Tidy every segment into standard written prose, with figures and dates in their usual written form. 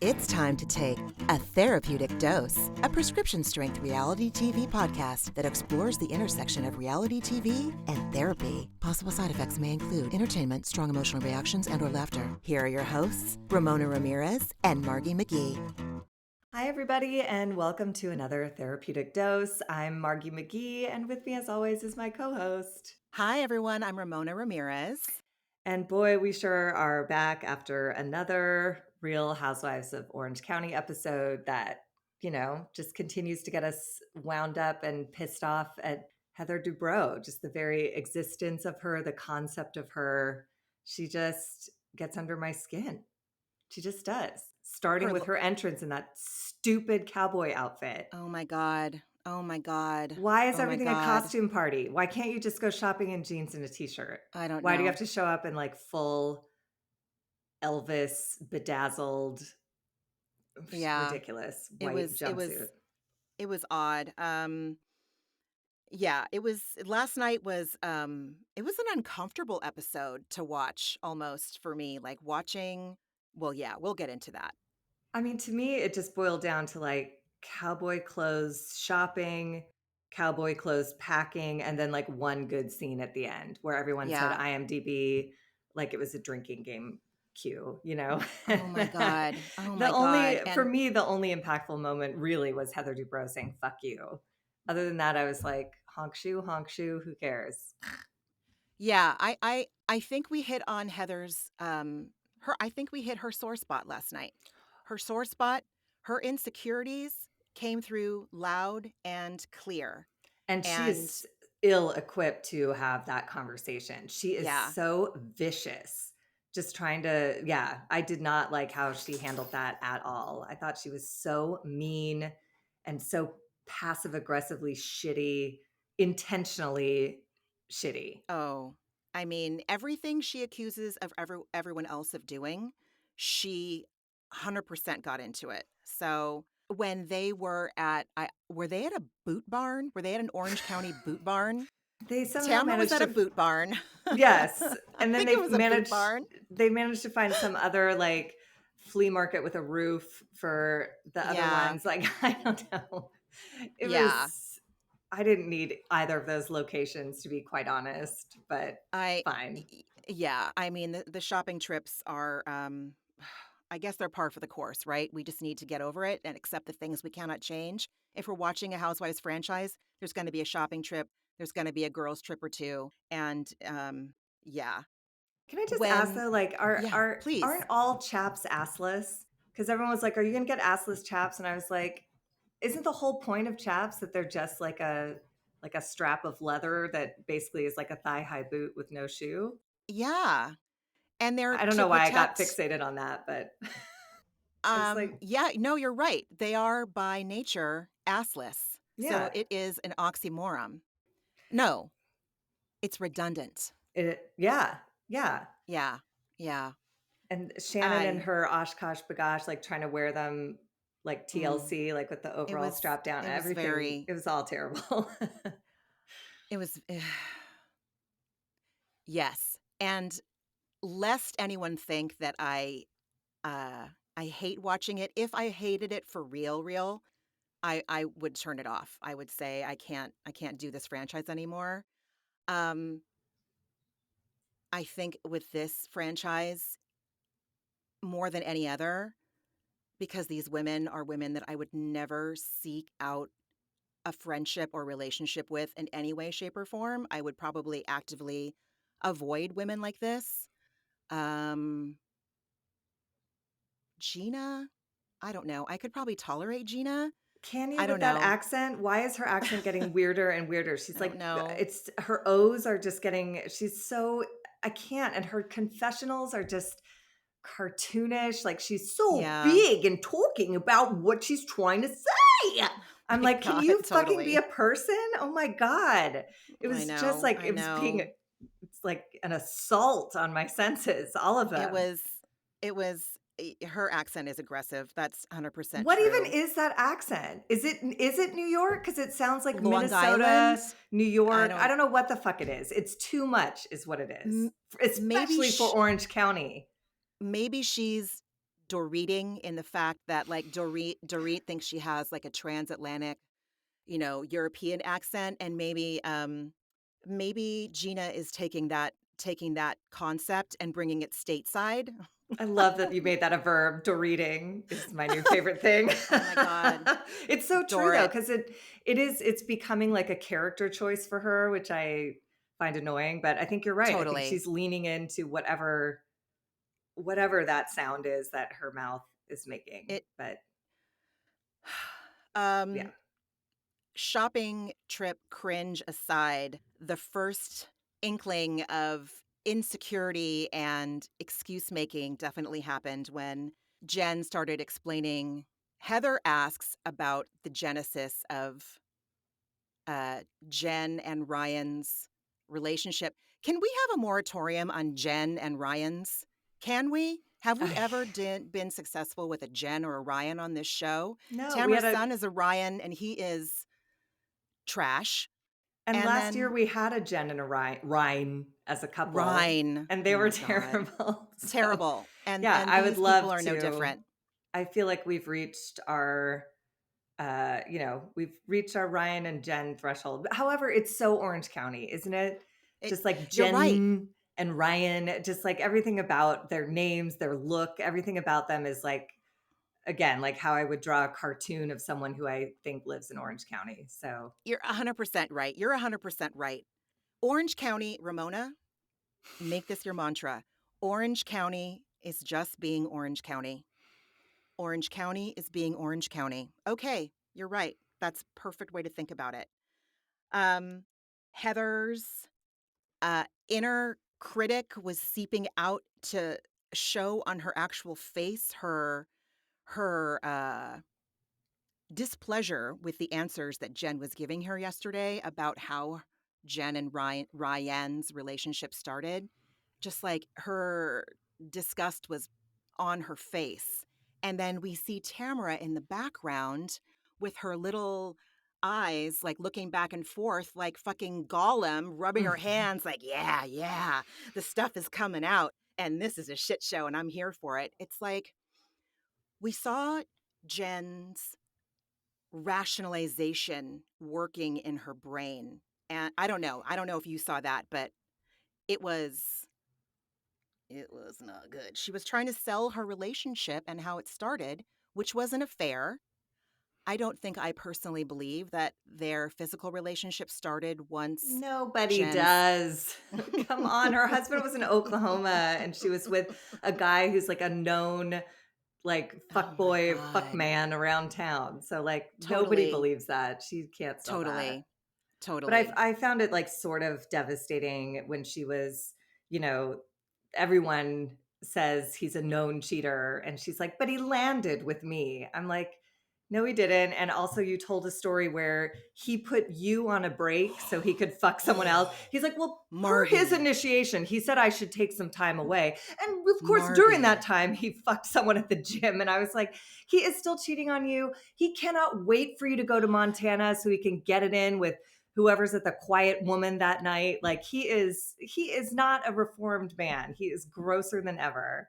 It's time to take a therapeutic dose, a prescription-strength reality TV podcast that explores the intersection of reality TV and therapy. Possible side effects may include entertainment, strong emotional reactions, and/or laughter. Here are your hosts, Ramona Ramirez and Margee Magee. Hi, everybody, and welcome to another Therapeutic Dose. I'm Margee Magee, and with me, as always, is my co-host. Hi, everyone. I'm Ramona Ramirez. And boy, we sure are back after another Real Housewives of Orange County episode that, just continues to get us wound up and pissed off at Heather Dubrow. Just the very existence of her, the concept of her, she just gets under my skin. She just does. Starting with her entrance in that stupid cowboy outfit. Oh my God. Why is everything a costume party? Why can't you just go shopping in jeans and a t-shirt? I don't know. Why do you have to show up in like full Elvis bedazzled, ridiculous white jumpsuit? It was odd. Last night was it was an uncomfortable episode to watch almost for me, like watching. Well, yeah, we'll get into that. I mean, to me, it just boiled down to like cowboy clothes shopping, cowboy clothes packing, and then like one good scene at the end where everyone said IMDb like it was a drinking game cue, Oh my God. For me, the only impactful moment really was Heather Dubrow saying, "Fuck you." Other than that, I was like, honk shoe, who cares? Yeah, I think we hit on Heather's I think we hit her sore spot last night. Her sore spot, her insecurities came through loud and clear. And she is ill-equipped to have that conversation. She is so vicious. Just trying to, I did not like how she handled that at all. I thought she was so mean and so passive-aggressively shitty, intentionally shitty. Oh, I mean, everything she accuses of everyone else of doing, she 100% got into it. So when they were at a boot barn? Were they at an Orange County boot barn? They somehow Tamara was at a boot barn. Yes. And then they managed to find some other like flea market with a roof for the other ones. Like, I don't know. I didn't need either of those locations, to be quite honest, but fine. Yeah. I mean, the shopping trips are, I guess they're par for the course, right? We just need to get over it and accept the things we cannot change. If we're watching a Housewives franchise, there's going to be a shopping trip. There's going to be a girls trip or two. And yeah. Can I just ask though, like, aren't all chaps assless? Because everyone was like, are you going to get assless chaps? And I was like, isn't the whole point of chaps that they're just like a strap of leather that basically is like a thigh-high boot with no shoe? Yeah. And I don't know why I got fixated on that, but no, you're right. They are by nature assless. Yeah. So it is an oxymoron. No, it's redundant. Yeah. And Shannon and her Oshkosh bagosh, like trying to wear them like TLC, like with the overall strap down, everything. It was all terrible. It was, yes. And lest anyone think that I hate watching it. If I hated it for real, I would turn it off. I would say I can't do this franchise anymore. I think with this franchise, more than any other, because these women are women that I would never seek out a friendship or relationship with in any way, shape, or form. I would probably actively avoid women like this. Gina, I don't know. I could probably tolerate Gina. Can you with that accent? Why is her accent getting weirder and weirder? She's like, it's her O's are just getting, I can't. And her confessionals are just cartoonish. Like she's so big and talking about what she's trying to say. I'm like, can you fucking be a person? Oh my God. It was just like, it's like an assault on my senses, all of them. It was, her accent is aggressive. That's 100% What true. even is that accent? Is it New York? Because it sounds like Long Minnesota, Island? New York. I don't know what the fuck it is. It's too much is what it is. Especially for Orange County. Maybe she's Doreeting in the fact that like Dorit thinks she has like a transatlantic, European accent, and maybe Gina is taking that concept and bringing it stateside. I love that you made that a verb. Doreeting is my new favorite thing. Oh my God. It's so true though, Dorit. because it's becoming like a character choice for her, which I find annoying. But I think you're right. I think Totally. she's leaning into whatever that sound is that her mouth is making. But yeah. Shopping trip cringe aside, the first inkling of insecurity and excuse making definitely happened when Jen started explaining. Heather asks about the genesis of Jen and Ryan's relationship. Can we have a moratorium on Jen and Ryan's? Can we? Have we ever been successful with a Jen or a Ryan on this show? No, Tamara's son is a Ryan, and he is trash. And last year we had a Jen and a Ryan as a couple. Ryan. And they were terrible. Terrible. And yeah, and I these would love people are to. no different. I feel like we've reached our we've reached our Ryan and Jen threshold. However, it's so Orange County, isn't it? Just like Jen and Ryan, just like everything about their names, their look, everything about them is like, again, like how I would draw a cartoon of someone who I think lives in Orange County. So you're 100% right. You're 100% right. Orange County, Ramona, make this your mantra. Orange County is just being Orange County. Orange County is being Orange County. Okay, you're right. That's a perfect way to think about it. Heather's inner critic was seeping out to show on her actual face her displeasure with the answers that Jen was giving her yesterday about how Jen and Ryan's relationship started. Just like her disgust was on her face. And then we see Tamara in the background with her little eyes, like looking back and forth like fucking Gollum, rubbing her hands like, yeah, the stuff is coming out and this is a shit show and I'm here for it. It's like we saw Jen's rationalization working in her brain. And I don't know if you saw that, but it was not good. She was trying to sell her relationship and how it started, which was an affair. I don't think I personally believe that their physical relationship started once. Nobody does. Come on. Her husband was in Oklahoma and she was with a guy who's like a known like fuck boy, fuck man around town. So like nobody believes that. She can't sell that. Totally. But I found it like sort of devastating when she was, everyone says he's a known cheater and she's like, but he landed with me. I'm like, no, he didn't. And also you told a story where he put you on a break so he could fuck someone else. He's like, well, for his initiation, he said I should take some time away. And of course, during that time, he fucked someone at the gym. And I was like, he is still cheating on you. He cannot wait for you to go to Montana so he can get it in with whoever's at the Quiet Woman that night. Like he is not a reformed man. He is grosser than ever.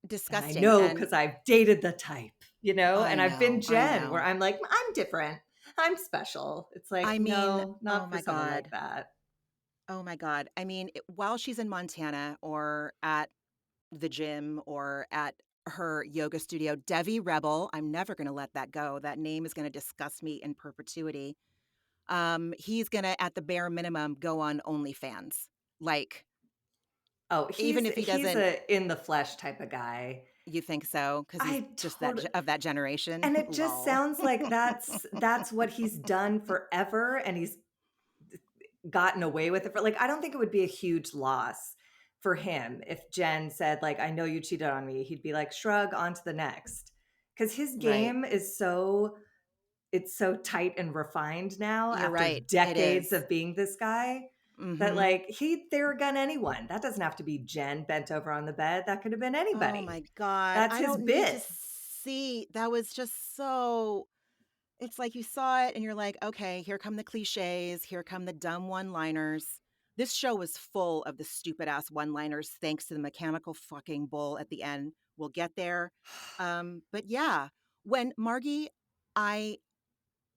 Disgusting. And I know because I've dated the type, and I've been Jen where I'm like, I'm different. I'm special. It's like, no, not for someone like that. Oh my God. I mean, while she's in Montana or at the gym or at her yoga studio, Devi Rebel, I'm never going to let that go. That name is going to disgust me in perpetuity. He's going to, at the bare minimum, go on OnlyFans. Like, even if he doesn't, he's a in the flesh type of guy. You think so? Because he's just that generation. And it just sounds like that's what he's done forever, and he's gotten away with it for like. I don't think it would be a huge loss for him if Jen said like, "I know you cheated on me." He'd be like, "Shrug, on to the next," because his game is so. It's so tight and refined now after decades of being this guy that like he'd throw a gun anyone. That doesn't have to be Jen bent over on the bed. That could have been anybody. Oh my God. That's his bit. Need to see, that was just so, it's like you saw it and you're like, okay, here come the cliches. Here come the dumb one-liners. This show was full of the stupid ass one-liners thanks to the mechanical fucking bull at the end We'll get there. But yeah, when Margie, I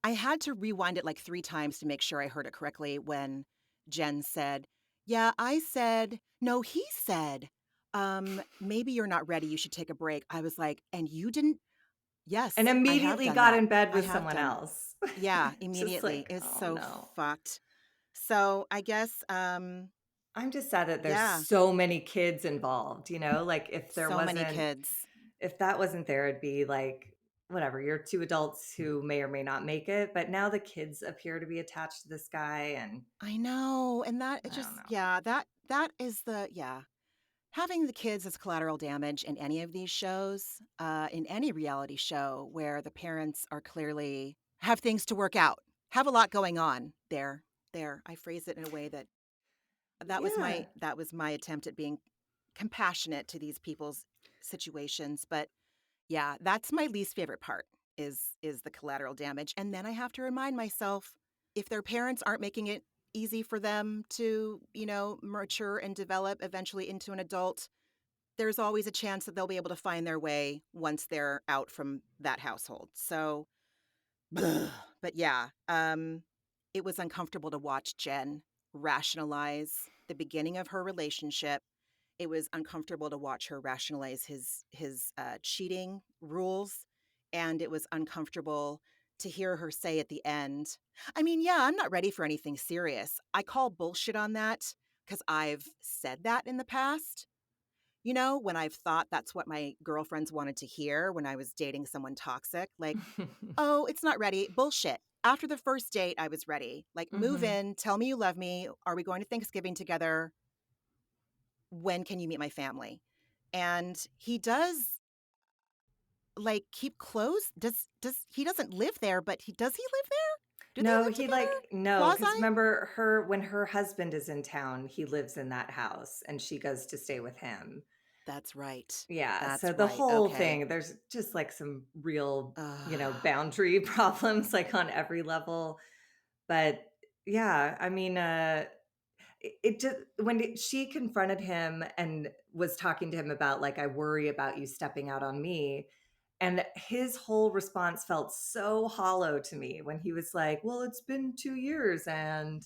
I had to rewind it like 3 times to make sure I heard it correctly when Jen said, "Yeah, I said no, he said, maybe you're not ready, you should take a break." I was like, "And you didn't." And Yes, I have immediately done got that. in bed I with have someone done. else. Yeah, Just immediately. like, It was oh so no. fucked. So, I guess, I'm just sad that there's yeah, so many kids involved, like so many kids. if that wasn't there, it'd be like, whatever, you're two adults who may or may not make it. But now the kids appear to be attached to this guy. And I know, and that it I don't just know. yeah, that is the yeah. Having the kids as collateral damage in any of these shows, in any reality show where the parents are clearly have things to work out, have a lot going on. There. I phrase it in a way that Yeah. that was my attempt at being compassionate to these people's situations. But yeah, that's my least favorite part is the collateral damage. And then I have to remind myself, if their parents aren't making it easy for them to, mature and develop eventually into an adult, there's always a chance that they'll be able to find their way once they're out from that household. So, but yeah, it was uncomfortable to watch Jen rationalize the beginning of her relationship. It was uncomfortable to watch her rationalize his cheating rules, and it was uncomfortable to hear her say at the end, I mean, yeah, I'm not ready for anything serious. I call bullshit on that because I've said that in the past. When I've thought that's what my girlfriends wanted to hear when I was dating someone toxic, like, oh, it's not ready. Bullshit. After the first date, I was ready. Like, move Hmm. in, tell me you love me. Are we going to Thanksgiving together? When can you meet my family? And he does like keep close. Does he doesn't live there, but does he live there? Do they No, live he together? no, Quasi? because remember when her husband is in town, he lives in that house and she goes to stay with him. That's right. Yeah, so That's the right. whole Okay. thing, there's just like some real, Uh, boundary problems like on every level. But yeah, I mean, it just she confronted him and was talking to him about like, I worry about you stepping out on me. And his whole response felt so hollow to me when he was like, well, it's been 2 years. And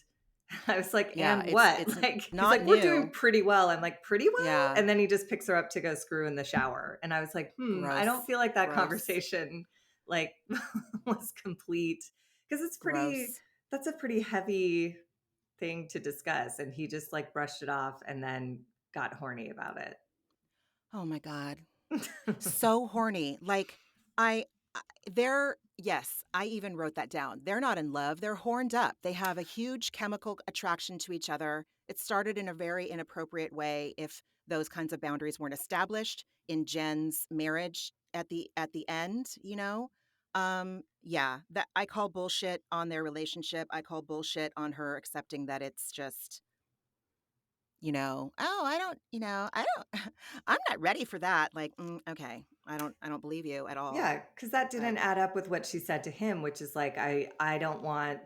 I was like, yeah, and what? it's Like, he's not like, we're doing new. pretty well. I'm like, pretty well? Yeah. And then he just picks her up to go screw in the shower. And I was like, I don't Gross. feel like that Gross. conversation like was complete. Because Gross. that's a pretty heavy thing to discuss. And he just like brushed it off and then got horny about Oh my God. it. So horny. Like they're yes, I even wrote that down. They're not in love, they're horned up. They have a huge chemical attraction to each other. It started in a very inappropriate way if those kinds of boundaries weren't established in Jen's marriage at the end. Yeah, that I call bullshit on their relationship. I call bullshit on her accepting that it's just oh, I don't, I'm not ready for that. Like, okay, I don't believe you at all. Yeah, because that But didn't add up with what she said to him, which is like, I don't want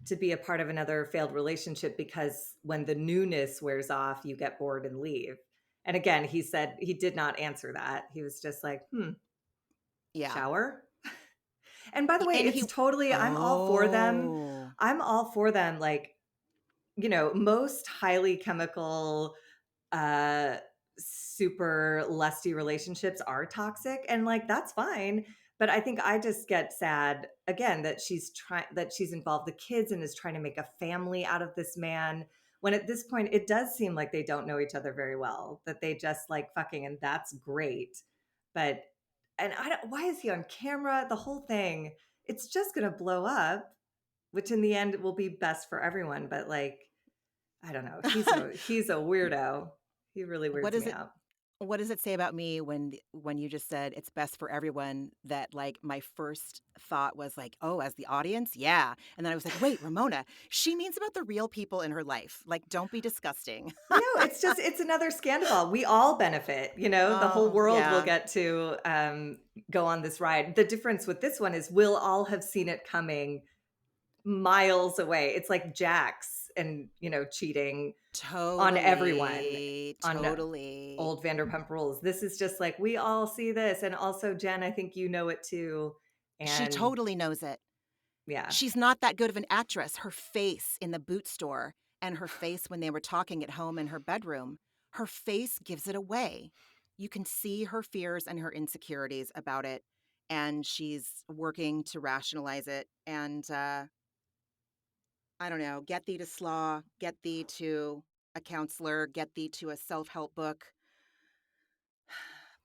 to be a part of another failed relationship because when the newness wears off, you get bored and leave. And again, he said he did not answer that. He was just like, yeah, shower. And by the way, and he, it's totally, I'm all for them. oh, I'm all for them. Like, most highly chemical, uh, super lusty relationships are toxic, and like that's fine. But I think I just get sad again that she's involved the kids and is trying to make a family out of this man. When at this point, it does seem like they don't know each other very well, that they just like fucking, and that's great. But and I don't, why is he on camera? The whole thing, it's just gonna blow up, which in the end will be best for everyone. But like, I don't know. He's a weirdo. He really what weirds is me it? out. What does it say about me when you just said it's best for everyone? That like my first thought was like, oh, as the audience, yeah, and then I was like, wait, Ramona, she means about the real people in her life. Like, don't be disgusting. No, it's another scandal. We all benefit, the whole Oh world will yeah, get to go on this ride. The difference with this one is we'll all have seen it coming miles away. It's like Jax and, cheating on everyone Totally. on Totally. old Vanderpump Rules. This is just like, we all see this. And also, Jen, I think you know it too. She And totally knows it. yeah. She's not that good of an actress. Her face in the boot store and her face when they were talking at home in her bedroom, her face gives it away. You can see her fears and her insecurities about it, and she's working to rationalize it. And I don't know, get thee to slaw, get thee to a counselor, get thee to a self-help book.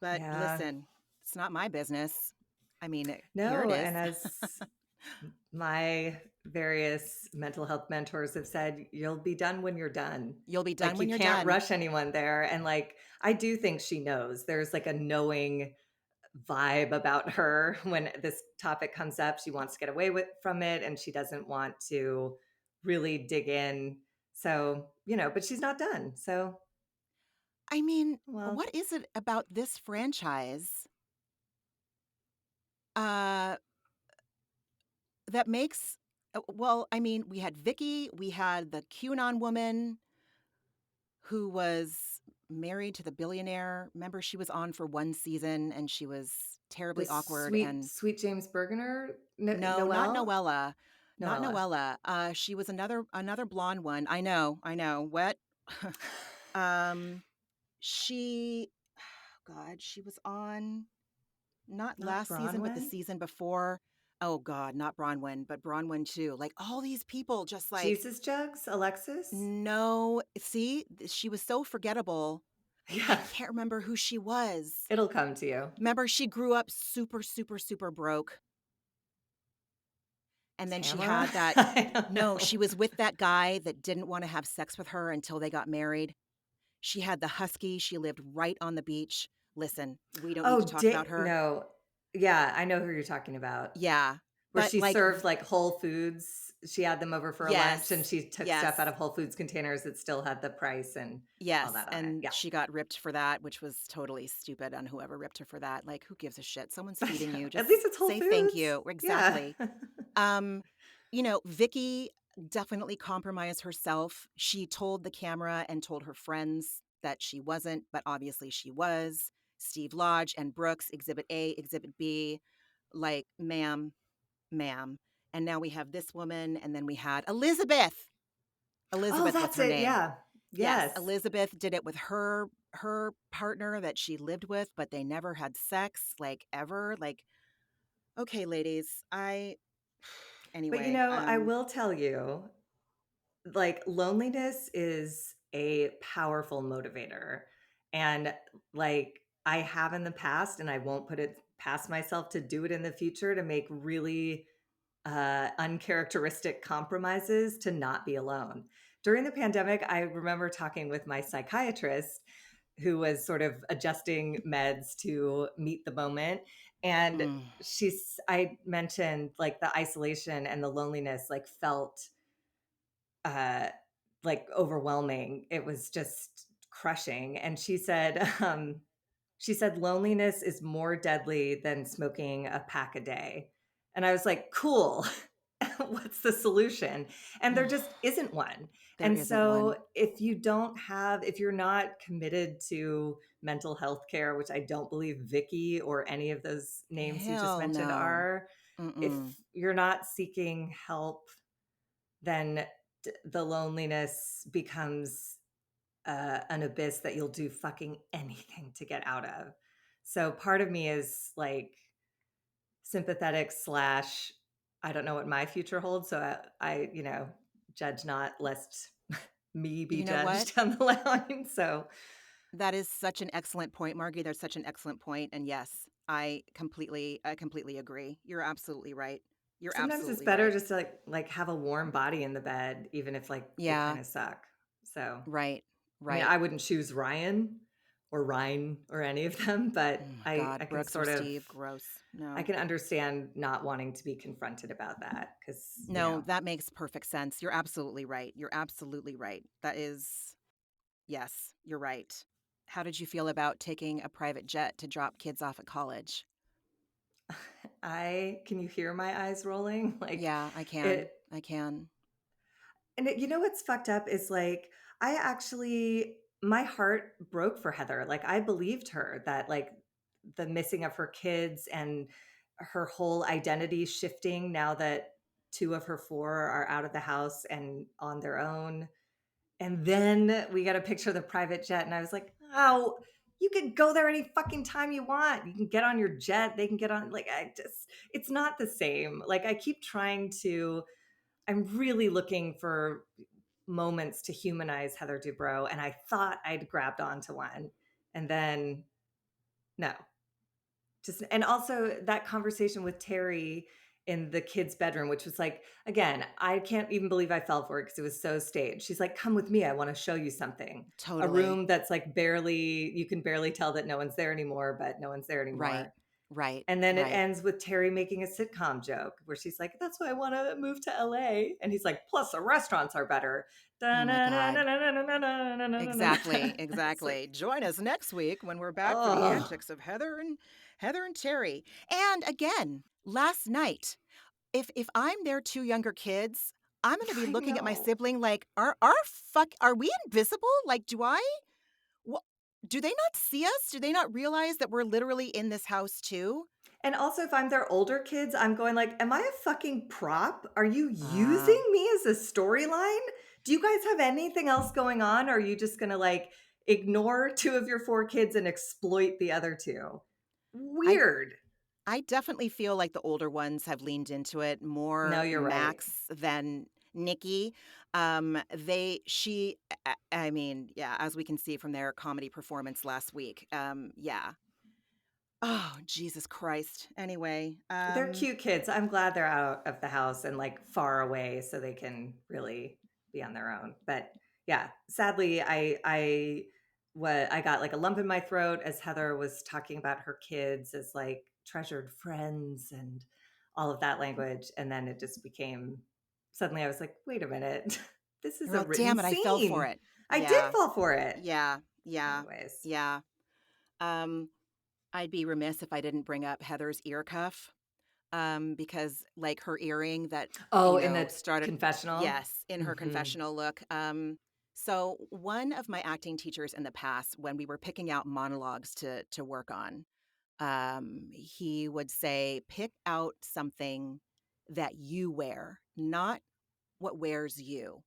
But Yeah. listen, it's not my business. I mean, here it No. is. And as my various mental health mentors have said, you'll be done when you're done. You'll be done Like, you when you're can't done. rush anyone there. And like, I do think she knows. There's like a knowing vibe about her when this topic comes up. She wants to get away from it, and she doesn't want to really dig in. So, but she's not done. So, I mean, well, what is it about this franchise uh, that makes, well, I mean, we had Vicky, we had the QAnon woman who was married to the billionaire. Remember, she was on for one season and she was the terribly awkward. sweet, And sweet James Bergener, no, not Noelle, Noella. Not Noella. Noella. She was another blonde one. I know. What? um, she, God, she was on not Not last season, but the Bronwyn. season before. Oh God, not Bronwyn, but Bronwyn too. Like all these people just like, Jesus Jugs, Alexis. no, see, she was so forgettable. I Yeah, can't remember who she was. it'll come to you. Remember, she grew up super, super, super broke. And then she Tamara. had that, I don't no, know. she was with that guy that didn't want to have sex with her until they got married. She had the husky. She lived right on the beach. Listen, we don't need to Oh, talk about her. no. Yeah, I know who you're talking about. Yeah. Where But she like, served like Whole Foods. She had them over for a lunch, and yes, she took stuff out yes. of Whole Foods containers that still had the price and all Yes, that on it. and Yeah. she got ripped for that, which was totally stupid on whoever ripped her for that. Like, who gives a shit? Someone's feeding you, At just least it's Whole say thank Foods. you. Yeah. Exactly. Um, Vicky definitely compromised herself. She told the camera and told her friends that she wasn't, but obviously she was. Steve Lodge and Brooks, Exhibit A, Exhibit B, like, ma'am. And now we have this woman, and then we had Elizabeth. Oh, Elizabeth was that's her it. name. Yeah. Yes, Yes. Elizabeth did it with her partner that she lived with, but they never had sex, like, ever. Like, okay, ladies, But anyway, I will tell you, like, loneliness is a powerful motivator. And like, I have in the past, and I won't put it past myself to do it in the future, to make really uncharacteristic compromises to not be alone. During the pandemic, I remember talking with my psychiatrist, who was sort of adjusting meds to meet the moment. And mm, I mentioned like the isolation and the loneliness, like, felt uh, like overwhelming. It was just crushing. And she said loneliness is more deadly than smoking a pack a day. And I was like, cool. What's the solution? And there just isn't one. there And isn't so one. if you're not committed to mental health care, which I don't believe Vicky or any of those names you just Hell mentioned no. are, if Mm-mm. you're not seeking help, then the loneliness becomes an abyss that you'll do fucking anything to get out of. So part of me is like sympathetic slash, I don't know what my future holds. So I judge not, lest me be You know what? judged down the line. So That is such an excellent point, Margie. There's such an excellent point, and yes, I completely agree. You're absolutely right. You're sometimes it's absolutely better right. just to like have a warm body in the bed, even if like you Yeah, kind of suck. So right, I mean, right. I wouldn't choose Ryan or Ryan or any of them, Oh but my I God, can Brooks or sort of Steve, gross. I No. can understand not wanting to be confronted about that because, No, that makes perfect sense. You're absolutely right. You're absolutely right. That is, yes, you're right. How did you feel about taking a private jet to drop kids off at college? I can you hear my eyes rolling? Like Yeah, I can. it I can. And you know what's fucked up is like, my heart broke for Heather. Like, I believed her that like the missing of her kids and her whole identity shifting now that two of her four are out of the house and on their own. And then we got a picture of the private jet, and I was like, oh, you can go there any fucking time you want. You can get on your jet. They can get on. Like, it's not the same. Like, I keep trying to, I'm really looking for moments to humanize Heather Dubrow, and I thought I'd grabbed onto one. And then, no. Just, and also that conversation with Terry in the kid's bedroom, which was like, again, I can't even believe I fell for it because it was so staged. She's like, come with me, I want to show you something. A Totally. room that's like you can barely tell that no one's there anymore, but no one's there anymore. Right. And then it ends with Terry making a sitcom joke where she's like, that's why I want to move to LA. And he's like, plus the restaurants are better. Oh my God. Exactly. Like, Join us next week when we're back for the antics of Heather and Terry. And again, last night, if I'm their two younger kids, I'm going to be looking at my sibling like, are we invisible? Like, do they not see us? Do they not realize that we're literally in this house too? And also, if I'm their older kids, I'm going like, am I a fucking prop? Are you using me as a storyline? Do you guys have anything else going on? Or are you just going to like ignore two of your four kids and exploit the other two? Weird. I definitely feel like the older ones have leaned into it No, more, you're right. Max than Nikki. I mean, yeah, as we can see from their comedy performance last week. Yeah. Oh, Jesus Christ. Anyway, They're cute kids. I'm glad they're out of the house and like far away so they can really be on their own. But yeah, sadly, I got like a lump in my throat as Heather was talking about her kids as like treasured friends and all of that language. And then it just became, suddenly I was like, wait a minute, this is a well, written damn it, I fell for scene. it. I did Yeah. fall for it. Yeah. Anyways. Yeah. I'd be remiss if I didn't bring up Heather's ear cuff. Because like her earring that, In the started, confessional. yes, in her confessional look. So one of my acting teachers in the past, when we were picking out monologues to work on, he would say, pick out something that you wear, not what wears you.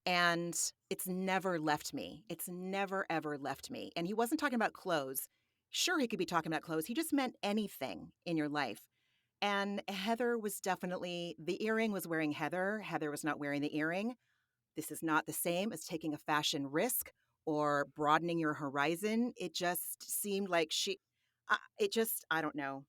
And it's never left me. It's never, ever left me. And he wasn't talking about clothes. Sure, he could be talking about clothes. He just meant anything in your life. And Heather was definitely, the earring was wearing Heather. Heather was not wearing the earring. This is not the same as taking a fashion risk or broadening your horizon. It just seemed like I don't know.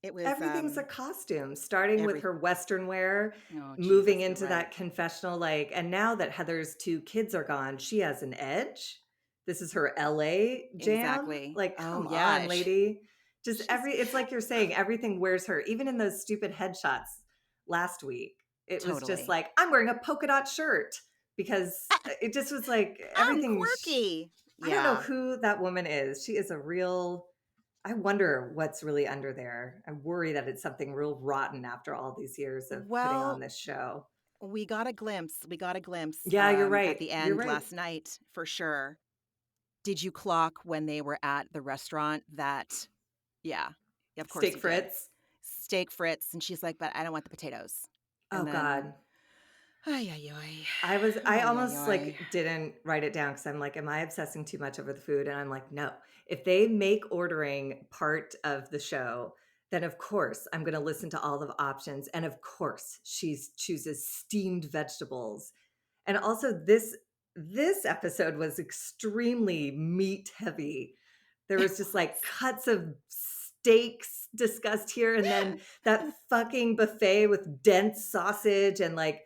It was, Everything's a costume, starting with every, her Western wear, oh, moving Jesus, you're into right. that confessional, like, and now that Heather's two kids are gone, she has an edge. This is her LA jam. Exactly. Like, Oh, come yeah. on, lady. Just She's it's like you're saying, everything wears her. Even in those stupid headshots last week, it was just totally. like, I'm wearing a polka dot shirt because it just was like I'm everything. quirky. I don't know Yeah. who that woman is. She is a real, I wonder what's really under there. I worry that it's something real rotten after all these years of putting on Well, this show. we got a glimpse. Yeah, you're At right. the You're end right. last night, for sure. Did you clock when they were at the restaurant that, yeah, of course Steak you did. Fritz. Steak Fritz. And she's like, but I don't want the potatoes. Oh And then, God. ay, ay, ay. I Ay, ay, almost ay. like didn't write it down because I'm like, am I obsessing too much over the food? And I'm like, no. If they make ordering part of the show, then of course I'm going to listen to all the options. And of course she chooses steamed vegetables. And also this episode was extremely meat heavy. There It was just like was. cuts of steaks discussed here and then that fucking buffet with dense sausage and like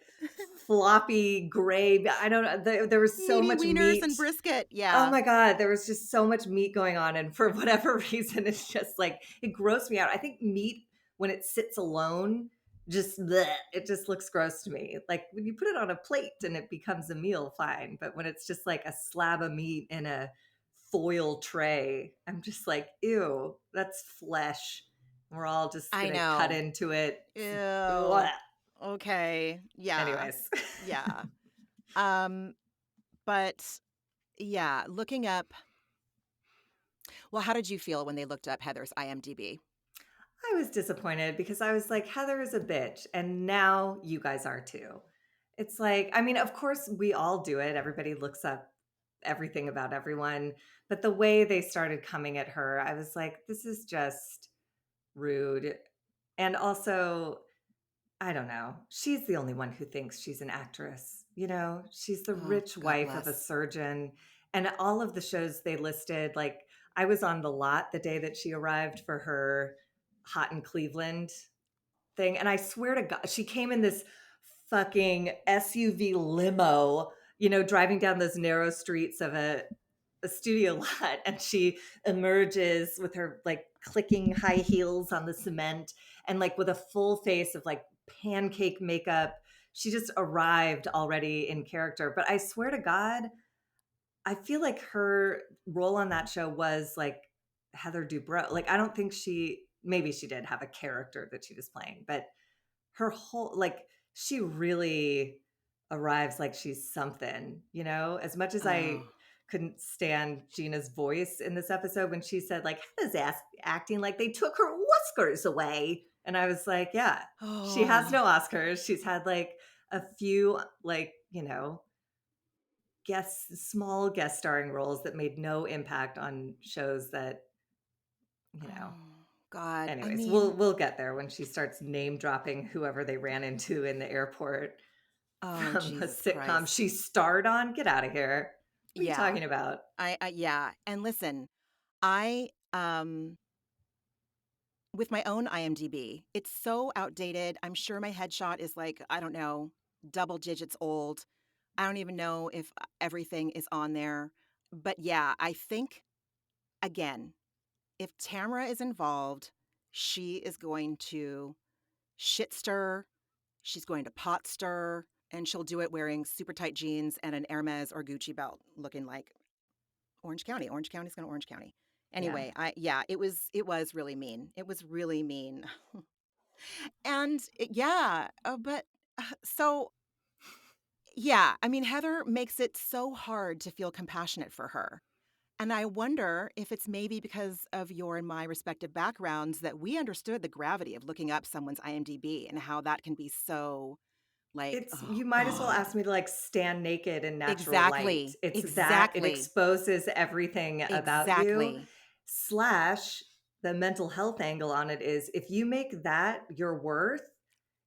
floppy gray. I don't know. There was so Meaty much wieners meat. and brisket. Oh Yeah. my God, there was just so much meat going on. And for whatever reason, it's just like, it grossed me out. I think meat, when it sits alone, just bleh, it just looks gross to me. Like when you put it on a plate and it becomes a meal, fine. But when it's just like a slab of meat in a foil tray, I'm just like, ew, that's flesh. We're all just I gonna cut know. into it. Ew. Bleh. Okay. Yeah. Anyways. Yeah. But yeah, looking up. Well, how did you feel when they looked up Heather's IMDb? I was disappointed because I was like, Heather is a bitch, and now you guys are too. It's like, I mean, of course, we all do it. Everybody looks up everything about everyone. But the way they started coming at her, I was like, this is just rude. And also, I don't know. She's the only one who thinks she's an actress. You know, she's the Oh, rich God wife of a bless. surgeon. And all of the shows they listed, like, I was on the lot the day that she arrived for her Hot in Cleveland thing. And I swear to God, she came in this fucking SUV limo, you know, driving down those narrow streets of a studio lot. And she emerges with her like clicking high heels on the cement and like with a full face of like pancake makeup. She just arrived already in character. But I swear to God, I feel like her role on that show was like Heather Dubrow. Like, I don't think maybe she did have a character that she was playing, but her whole, like, she really arrives like she's something, you know? As much as I Oh. couldn't stand Gina's voice in this episode when she said, like, Heather's acting like they took her Oscars away. And I was like, yeah, she has Oh. no Oscars. She's had like a few, like, you know, small guest starring roles that made no impact on shows that, you know. Oh, God. I Anyways, we'll mean, we'll get there when she starts name dropping whoever they ran into in the airport oh, from a Jesus sitcom Christ. she starred on. Get out of here. What are you Yeah. talking about? Yeah. And listen, I, with my own IMDb, it's so outdated. I'm sure my headshot is like, I don't know, double digits old. I don't even know if everything is on there. But yeah, I think, again, if Tamara is involved, she is going to shit stir, she's going to pot stir, and she'll do it wearing super tight jeans and an Hermes or Gucci belt, looking like Orange County. Orange County's going to Orange County. Yeah. Anyway, it was really mean. It was really mean. And yeah, but so yeah, I mean, Heather makes it so hard to feel compassionate for her. And I wonder if it's maybe because of your and my respective backgrounds that we understood the gravity of looking up someone's IMDb and how that can be so like, It's, oh you might as well God. ask me to like stand naked in natural light. Exactly. It's that it Exactly. exposes everything about you. Exactly. Slash, the mental health angle on it is if you make that your worth,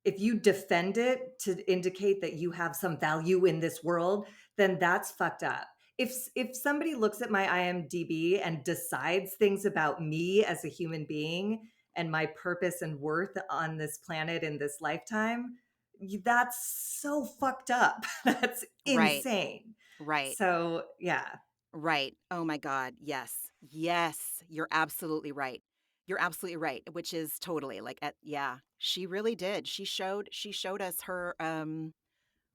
if you defend it to indicate that you have some value in this world, then that's fucked up. If somebody looks at my IMDb and decides things about me as a human being and my purpose and worth on this planet in this lifetime, that's so fucked up. That's Right. insane. Right. So, yeah. Right. Oh my God. Yes. Yes. You're absolutely right. You're absolutely right, which is totally like yeah, she really did. She showed us her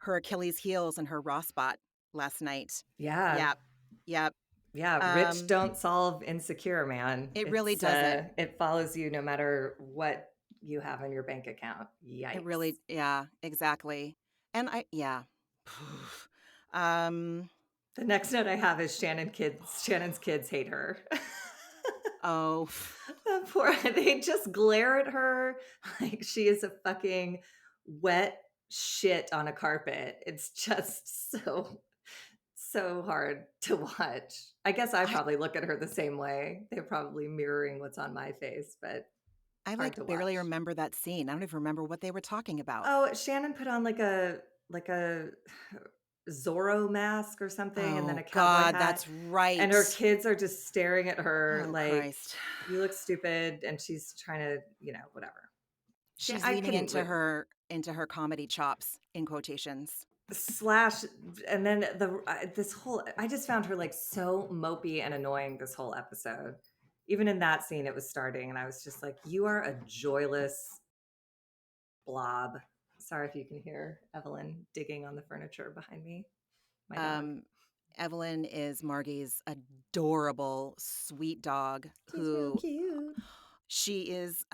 Achilles heels and her raw spot last night. Yeah. Yep. Yep. Yeah, rich Um don't solve insecure, man. it really It's doesn't. it follows you no matter what you have in your bank account. It Yikes. really yeah, exactly. And I yeah. um The next note I have is Shannon's kids hate her. oh The poor they just glare at her like she is a fucking wet shit on a carpet. It's just so hard to watch. I guess I I probably look at her the same way. They're probably mirroring what's on my face, but I hard like to barely watch. remember that scene. I don't even remember what they were talking about. Oh, Shannon put on like a Zorro mask or something and then Oh a cowboy God, hat. that's And her right. kids are just staring at her Oh like, Christ. you look stupid. And she's trying to, you know, whatever. She's I leaning couldn't into her comedy chops in quotations. slash. And then this whole, I just found her like so mopey and annoying this whole episode. Even in that scene, it was starting. And I was just like, you are a joyless blob. Sorry if you can hear Evelyn digging on the furniture behind me. My dog. Evelyn is Margie's adorable, sweet dog She's real who cute. she is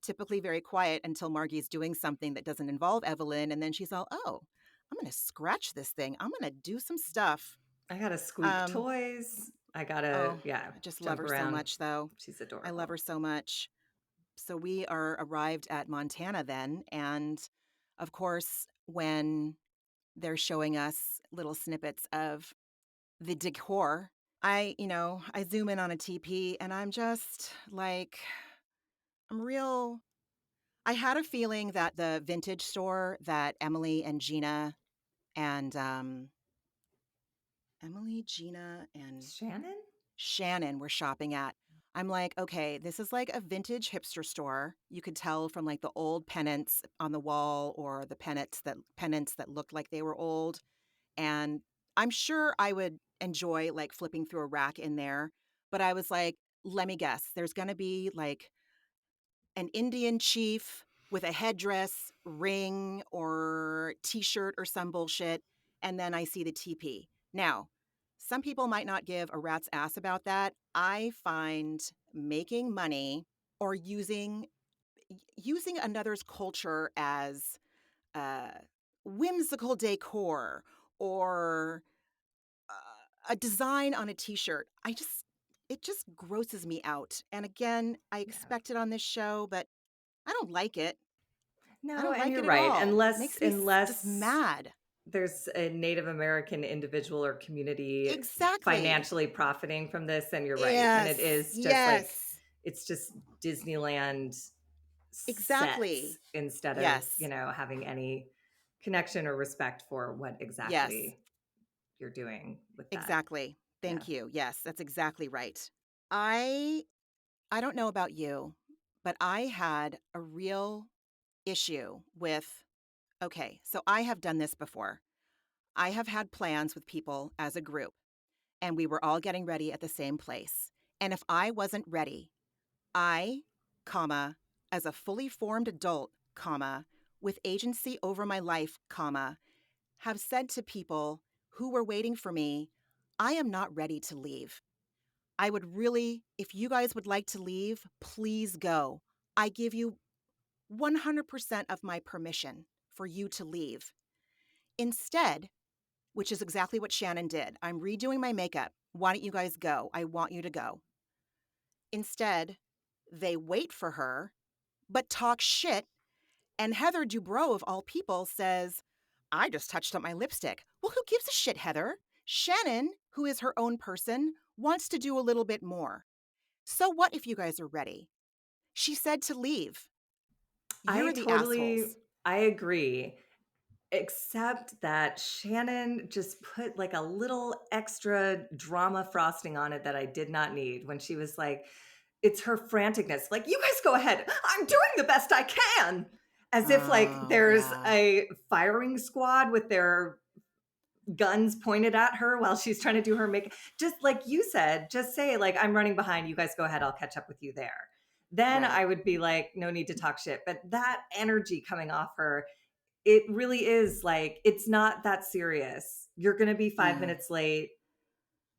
typically very quiet until Margie's doing something that doesn't involve Evelyn. And then she's all, oh, going to scratch this thing. I'm going to do some stuff. I gotta squeak toys. I gotta, I just love jump her so around. much, though. She's adorable. I love her so much. So we are arrived at Montana then. And of course, when they're showing us little snippets of the decor, I zoom in on a TP and I'm just like, I had a feeling that the vintage store that Emily and Gina and Shannon were shopping at. I'm like, okay, this is like a vintage hipster store. You could tell from like the old pennants on the wall or the pennants that looked like they were old. And I'm sure I would enjoy like flipping through a rack in there. But I was like, let me guess, there's going to be like an Indian chief with a headdress, ring, or t-shirt or some bullshit. And then I see the TP. Now, some people might not give a rat's ass about that. I find making money or using another's culture as uh, whimsical decor or a design on a t-shirt, it just grosses me out. And again, I expect it on this show, but I don't like it. I No, don't and like you're it at right. all. Unless Makes me just mad. there's a Native American individual or community Exactly. financially profiting from this, then you're right. And it Yes. is just like, Yes. it's just Disneyland sets Exactly. instead of, Yes. having any connection or respect for what Yes. exactly you're doing with that. Exactly. Yeah. Thank you. Yes, that's exactly right. I I don't know about you, but I had a real issue with okay, so I have done this before. I have had plans with people as a group, and we were all getting ready at the same place. And if I wasn't ready, I, comma, as a fully formed adult, comma, with agency over my life, comma, have said to people who were waiting for me, I am not ready to leave. I would really, if you guys would like to leave, please go. I give you 100% of my permission for you to leave. Instead, which is exactly what Shannon did. I'm redoing my makeup. Why don't you guys go? I want you to go. Instead, they wait for her, but talk shit. And Heather Dubrow, of all people, says, I just touched up my lipstick. Well, who gives a shit, Heather? Shannon, who is her own person, wants to do a little bit more. So what if you guys are ready? She said to leave. You're the assholes. I agree. Except that Shannon just put like a little extra drama frosting on it that I did not need when she was like, it's her franticness. Like, you guys go ahead. I'm doing the best I can. As if like Oh, there's yeah. a firing squad with their guns pointed at her while she's trying to do her makeup. Just like you said, just say like, I'm running behind. You guys go ahead. I'll catch up with you there. Then Right. I would be like, no need to talk shit. But that energy coming off her, it really is like, it's not that serious. You're going to be 5 minutes late.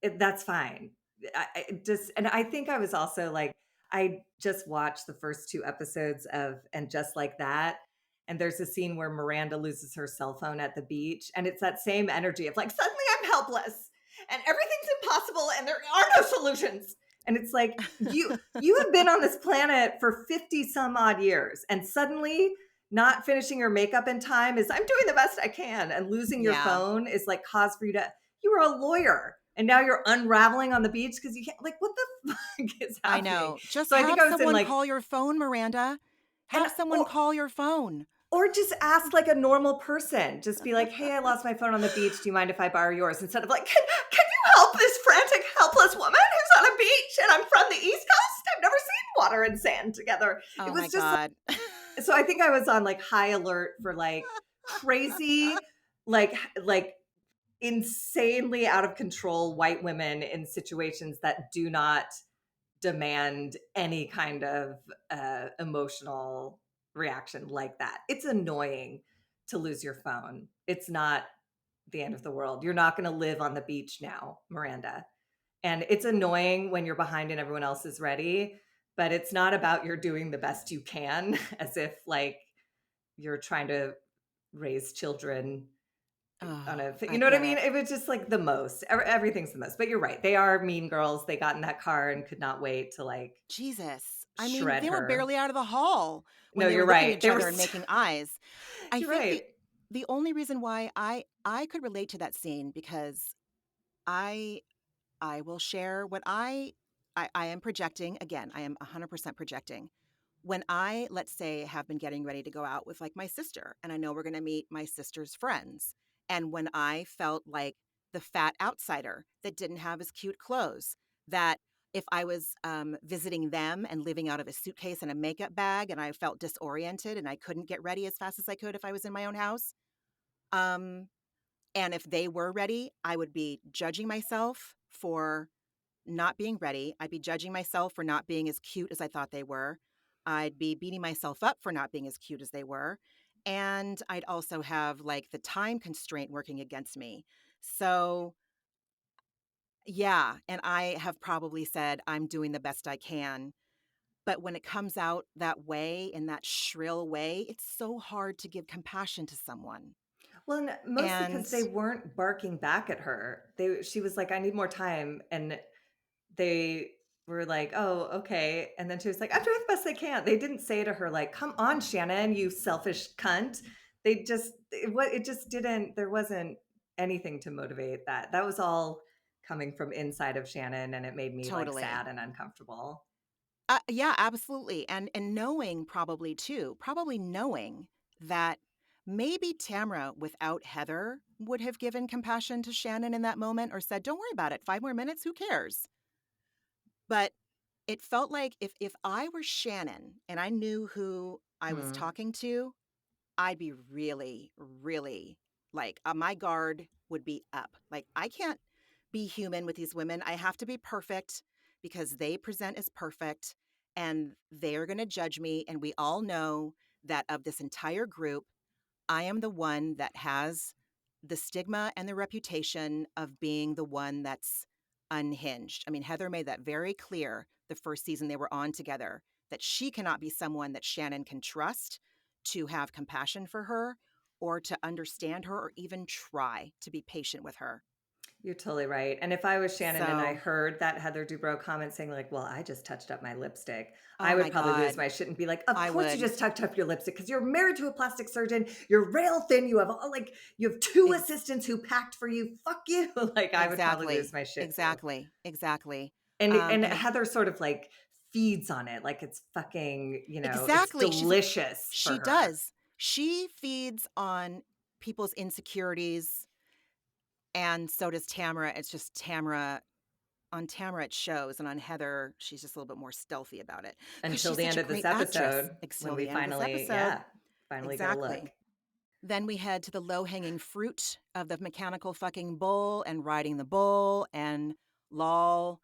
That's fine. And I think I was also like, I just watched the first 2 episodes of And Just Like That. And there's a scene where Miranda loses her cell phone at the beach. And it's that same energy of like, suddenly I'm helpless and everything's impossible and there are no solutions. And it's like, you have been on this planet for 50 some odd years. And suddenly not finishing your makeup in time is, I'm doing the best I can. And losing your phone is like cause for you to, you were a lawyer and now you're unraveling on the beach because you can't, like, what the fuck is happening? I know. Just So I have think I was someone in like, call your phone, Miranda. Have someone call your phone. Or just ask like a normal person. Just be like, hey, I lost my phone on the beach. Do you mind if I borrow yours? Instead of like, can you help this frantic, helpless woman who's on a beach and I'm from the East Coast? I've never seen water and sand together. Oh It was my just God. so I think I was on like high alert for like crazy, like insanely out of control white women in situations that do not demand any kind of emotional reaction like that. It's annoying to lose your phone. It's not the end of the world. You're not going to live on the beach now, Miranda. And it's annoying when you're behind and everyone else is ready, but it's not about you're doing the best you can as if like you're trying to raise children on a, Oh, you I know what I get mean? it. It was just like the most, everything's the most, but you're right. They are mean girls. They got in that car and could not wait to like Jesus. I mean, shred they were her. barely out of the hall when No, they were you're looking at right. each They were, other and making eyes. I you're think right. the only reason why I could relate to that scene because I I will share what I am projecting. Again, I am 100% projecting. When I, let's say, have been getting ready to go out with like my sister, and I know we're going to meet my sister's friends, and when I felt like the fat outsider that didn't have as cute clothes, that if I was visiting them and living out of a suitcase and a makeup bag, and I felt disoriented and I couldn't get ready as fast as I could if I was in my own house, um, and if they were ready, I would be judging myself for not being ready. I'd be judging myself for not being as cute as I thought they were. I'd be beating myself up for not being as cute as they were. And I'd also have like the time constraint working against me. So, yeah. And I have probably said, I'm doing the best I can. But when it comes out that way, in that shrill way, it's so hard to give compassion to someone. Well, and mostly And because they weren't barking back at her. She was like, I need more time. And they were like, oh, okay. And then she was like, I'm doing the best I can. They didn't say to her, like, come on, Shannon, you selfish cunt. It just didn't, there wasn't anything to motivate that. That was all coming from inside of Shannon. And it made me like totally. sad and uncomfortable. Yeah, absolutely. And knowing probably knowing that maybe Tamra without Heather would have given compassion to Shannon in that moment or said, "Don't worry about it. 5 more minutes, who cares?" But it felt like if I were Shannon and I knew who I was Hmm. talking to, I'd be really, really like my guard would be up. Like, I can't be human with these women. I have to be perfect because they present as perfect and they're going to judge me. And we all know that of this entire group, I am the one that has the stigma and the reputation of being the one that's unhinged. I mean, Heather made that very clear the first season they were on together, that she cannot be someone that Shannon can trust to have compassion for her or to understand her or even try to be patient with her. You're totally right. And if I was Shannon and I So, heard that Heather Dubrow comment saying like, well, I just touched up my lipstick, oh I would my probably lose God, my shit and be like, of I course you would. just touched up your lipstick because you're married to a plastic surgeon. You're rail thin. You have you have two Ex- assistants who packed for you. Fuck you. Like I would probably lose exactly. my shit too. Exactly. And And Heather sort of like feeds on it. Like it's fucking, it's exactly. delicious for She her. does. She feeds on people's insecurities, and so does Tamara. It's just on Tamara it shows, and on Heather, she's just a little bit more stealthy about it because Until she's the such end a of this great actress. episode when Until we the end of this finally, episode. finally get a look. Exactly. Then we head to the low-hanging fruit of the mechanical fucking bull and riding the bull and lol,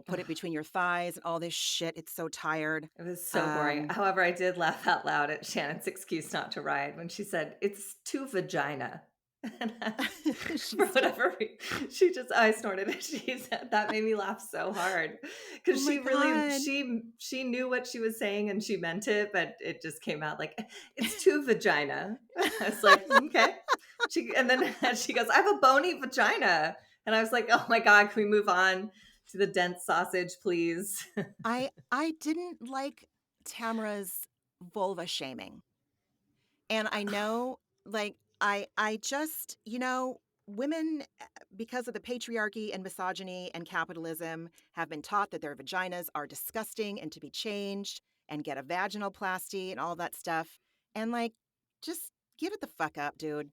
put it between your thighs and all this shit. It's so tired. It was so boring. Um, However, I did laugh out loud at Shannon's excuse not to ride when she said, it's too vagina. And for she's whatever reason, I snorted and she said that made me laugh so hard oh because my she really, God. she knew what she was saying and she meant it, but it just came out like, it's too vagina. I was like, okay. And then she goes, I have a bony vagina. And I was like, oh my God, can we move on to the dense sausage, please? I didn't like Tamara's vulva shaming. And I know like I just, women because of the patriarchy and misogyny and capitalism have been taught that their vaginas are disgusting and to be changed and get a vaginoplasty and all that stuff. And like just give it the fuck up, dude.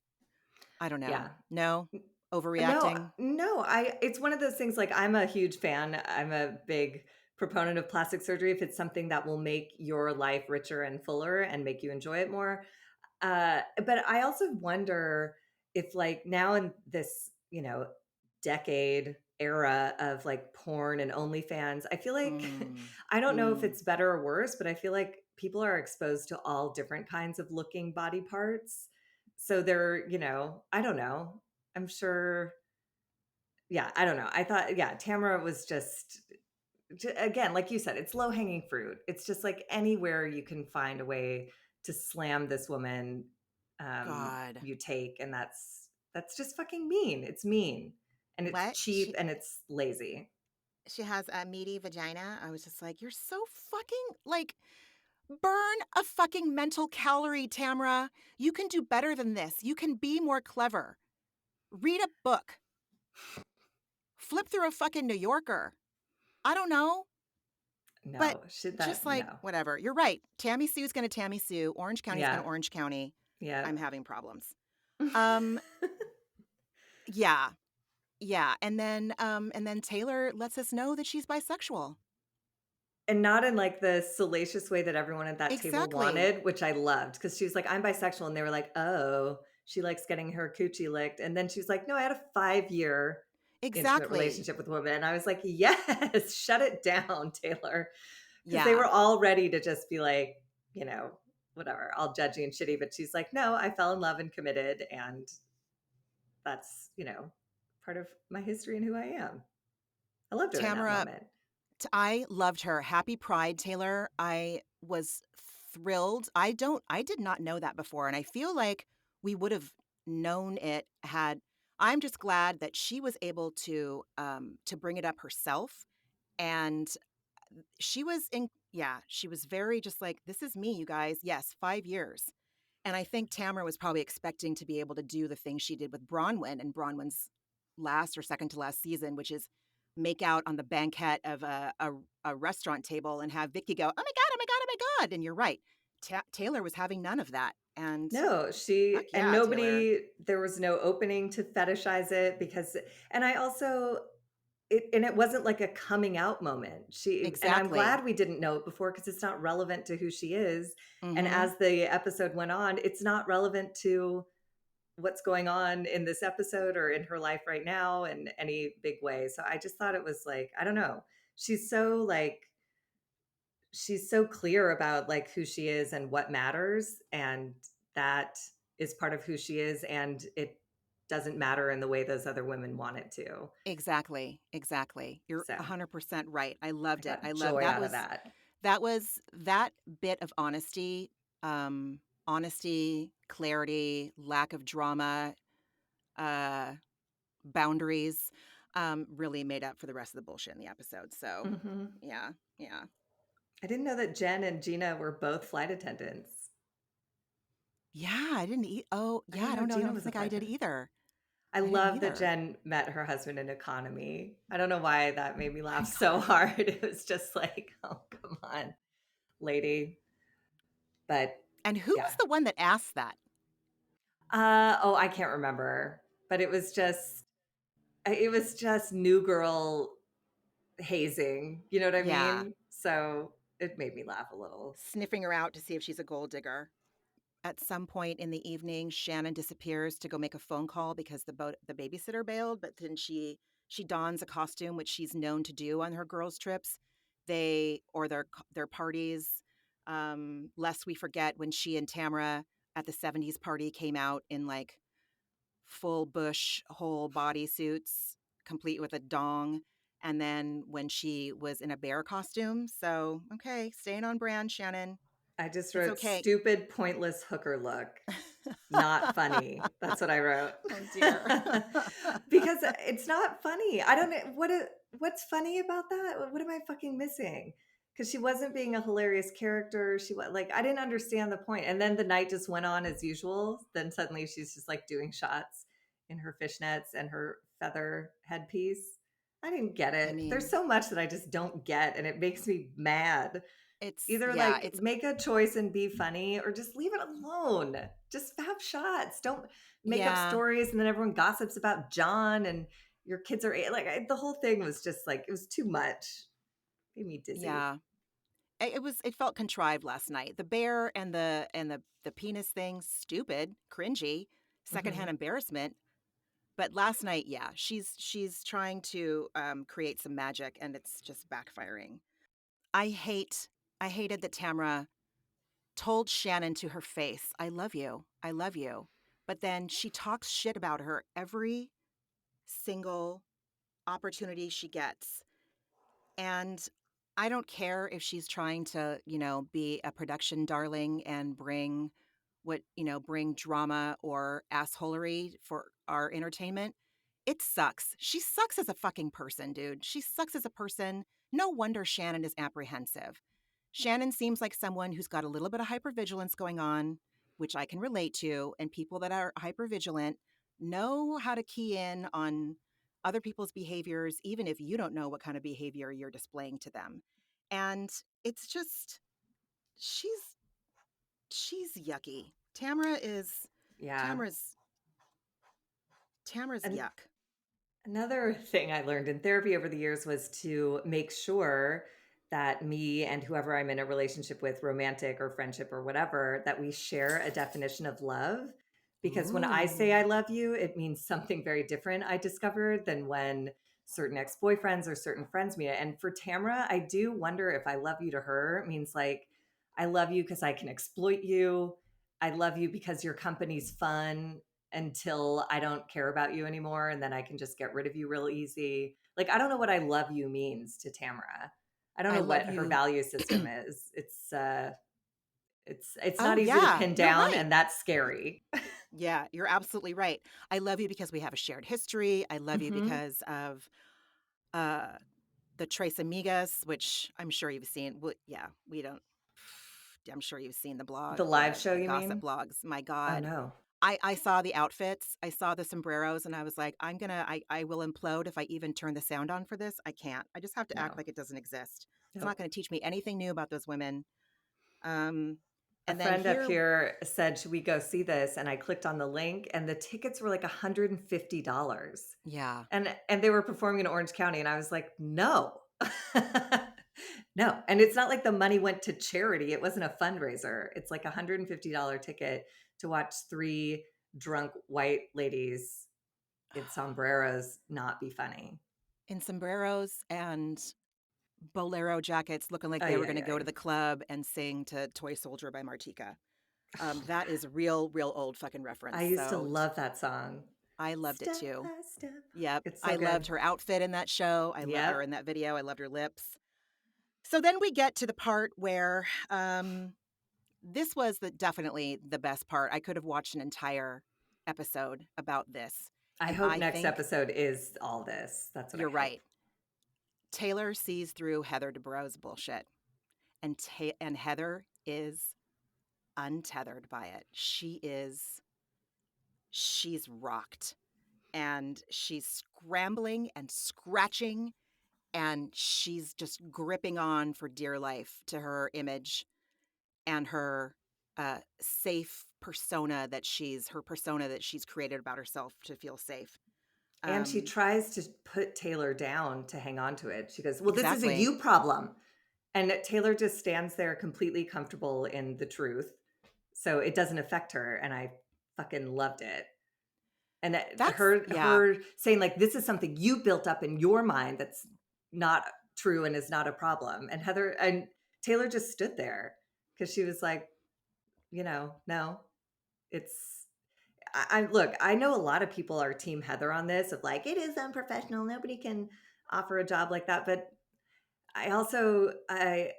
I don't know. Yeah. No. No, Overreacting. no, it's one of those things like I'm a huge fan. I'm a big proponent of plastic surgery if it's something that will make your life richer and fuller and make you enjoy it more. But I also wonder if like now in this, decade era of like porn and OnlyFans, I feel like Mm. I don't know if Mm. it's better or worse, but I feel like people are exposed to all different kinds of looking body parts. So they're, I don't know. I'm sure. Yeah, I don't know. I thought, yeah, Tamara was just, again, like you said, it's low hanging fruit. It's just like anywhere you can find a way to slam this woman, God. you take, and that's. That's just fucking mean. It's mean. And it's What? cheap and it's lazy. She has a meaty vagina. I was just like, you're so fucking like, burn a fucking mental calorie, Tamra. You can do better than this. You can be more clever. Read a book. Flip through a fucking New Yorker. I don't know. But No, should just that like, no. whatever. You're right. Tammy Sue's going to Tammy Sue. Orange County's going Yeah. to Orange County. Yeah. I'm having problems. Um, yeah. Yeah. And then Taylor lets us know that she's bisexual. And not in like the salacious way that everyone at that table Exactly. wanted, which I loved because she was like, I'm bisexual. And they were like, oh, she likes getting her coochie licked. And then she was like, no, I had a 5-year intimate Exactly. relationship with a woman. And I was like, yes, shut it down, Taylor. Because they Yeah. were all ready to just be like, you know, whatever, all judgy and shitty. But she's like, no, I fell in love and committed. And that's, part of my history and who I am. I loved her in that Tamara, moment. I loved her. Happy Pride, Taylor. I was thrilled. I did not know that before. And I feel like we would have known it had, I'm just glad that she was able to bring it up herself. And she was very just like, this is me, you guys. Yes, 5 years. And I think Tamara was probably expecting to be able to do the thing she did with Bronwyn in Bronwyn's last or second to last season, which is make out on the banquette of a restaurant table and have Vicky go, oh my God, oh my God, oh my God. And you're right. Taylor was having none of that. And No, fuck and yeah, Taylor. there was no opening to fetishize it and I also, it wasn't like a coming out moment. And I'm Exactly. glad we didn't know it before because it's not relevant to who she is. And Mm-hmm. as the episode went on, it's not relevant to what's going on in this episode or in her life right now in any big way. So I just thought it was like, I don't know. She's so like she's so clear about like who she is and what matters, and that is part of who she is, and it doesn't matter in the way those other women want it to. Exactly. Exactly. You're So 100% right. I I loved it. I got love joy out of that. that was that bit of honesty, honesty, clarity, lack of drama, uh, boundaries, really made up for the rest of the bullshit in the episode. So, Hmm. yeah, yeah, I didn't know that Jen and Gina were both flight attendants. yeah. I didn't eat. Oh, I yeah. didn't I know don't know. I Gina don't was a think I flight did attendant. either. I I didn't love that either. Jen met her husband in economy. I don't know why that made me I laugh so know. hard. It was just like, oh, come on, lady. But And who yeah. was the one that asked that? Oh, I can't remember, but it was just new girl hazing. You know what I Yeah, mean? So it made me laugh a little. sniffing her out to see if she's a gold digger. At some point in the evening, Shannon disappears to go make a phone call because the babysitter bailed, but then she dons a costume, which she's known to do on her girls' trips. Their parties. Lest we forget when she and Tamara at the 70s party came out in like full bush whole body suits, complete with a dong. And then when she was in a bear costume. So, okay, staying on brand, Shannon. I just It's wrote okay. stupid, pointless hooker look. Not funny. That's what I wrote. Oh dear. Because it's not funny. I don't know what's funny about that. What am I fucking missing? Because she wasn't being a hilarious character. She was like, I didn't understand the point. And then the night just went on as usual. Then suddenly she's just like doing shots in her fishnets and her feather headpiece. I didn't get I it. There's mean, so much that I just don't get, and it makes me mad. Either like it's make a choice and be funny or just leave it alone. Just have shots. Don't make up yeah, stories and then everyone gossips about John and your kids are like the whole thing was just like it was too much. Made me dizzy. yeah. It felt contrived last night. The bear and the penis thing, stupid, cringy, secondhand Hmm. embarrassment. But last night, yeah, she's trying to create some magic, and it's just backfiring. I hate I hated that Tamra told Shannon to her face, "I love you, I love you," but then she talks shit about her every single opportunity she gets. And I don't care if she's trying to, be a production darling and bring would, bring drama or assholery for our entertainment. It sucks. She sucks as a fucking person, dude. She sucks as a person. No wonder Shannon is apprehensive. Shannon seems like someone who's got a little bit of hypervigilance going on, which I can relate to. And people that are hypervigilant know how to key in on other people's behaviors, even if you don't know what kind of behavior you're displaying to them. And it's just, she's yucky. Tamara's Yeah. And yuck. another thing I learned in therapy over the years was to make sure that me and whoever I'm in a relationship with, romantic or friendship or whatever, that we share a definition of love. Because when I say I Ooh. love you, it means something very different, I discovered, than when certain ex-boyfriends or certain friends meet it. And for Tamara, I do wonder if I love you to her means like, I love you because I can exploit you. I love you because your company's fun until I don't care about you anymore, and then I can just get rid of you real easy. Like, I don't know what I love you means to Tamara. I don't I know love what her you. value system is. It's Oh, not easy to yeah, pin you're down, right. and that's scary. Yeah, you're absolutely right. I love you because we have a shared history. I love you Hmm. because of uh, the Tres Amigas, which I'm sure you've seen. Well, yeah, we don't. I'm sure you've seen the The blog, live the show, the you gossip mean? blogs. My Oh God, no, I saw the outfits, I saw the sombreros, and I was like, I will implode if I even turn the sound on for this. I can't. I just have to act no, like it doesn't exist. It's no. not going to teach me anything new about those women. Um, A and then friend up here, here said, "Should we go see this?" And I clicked on the link, and the tickets were like $150. yeah, And they were performing in Orange County, and I was like, no. No. And it's not like the money went to charity. It wasn't a fundraiser. It's like $150 ticket to watch three drunk white ladies in sombreros not be funny. in sombreros and bolero jackets, looking like they Ay, were going ay, to go to ay. the club and sing to "Toy Soldier" by Martika. That is real old fucking I reference. used to So love that song. I loved it Step too. by step. Yep, It's so I good. loved her outfit in that show. Or Yep. in that video. I loved her lips. So then we get to the part where this was definitely the best part. I could have watched an entire episode about this. I And hope I next think episode is all this. That's what I you're hope. right. Taylor sees through Heather Dubrow's bullshit. And Heather is untethered by it. She's rocked. And she's scrambling and scratching, and she's just gripping on for dear life to her image and her safe persona that she's created about herself to feel safe. And she Um, tries to put Taylor down to hang on to it. She goes, "Well, this is a exactly. you problem." And Taylor just stands there completely comfortable in the truth. So it doesn't affect her. And I fucking loved it. And her Yeah. her saying like, "This is something you built up in your mind that's not true and is not a problem." And Taylor just stood there because she was like, no, it's look, I know a lot of people are team Heather on this of like, it is unprofessional. Nobody can offer a job like that. But I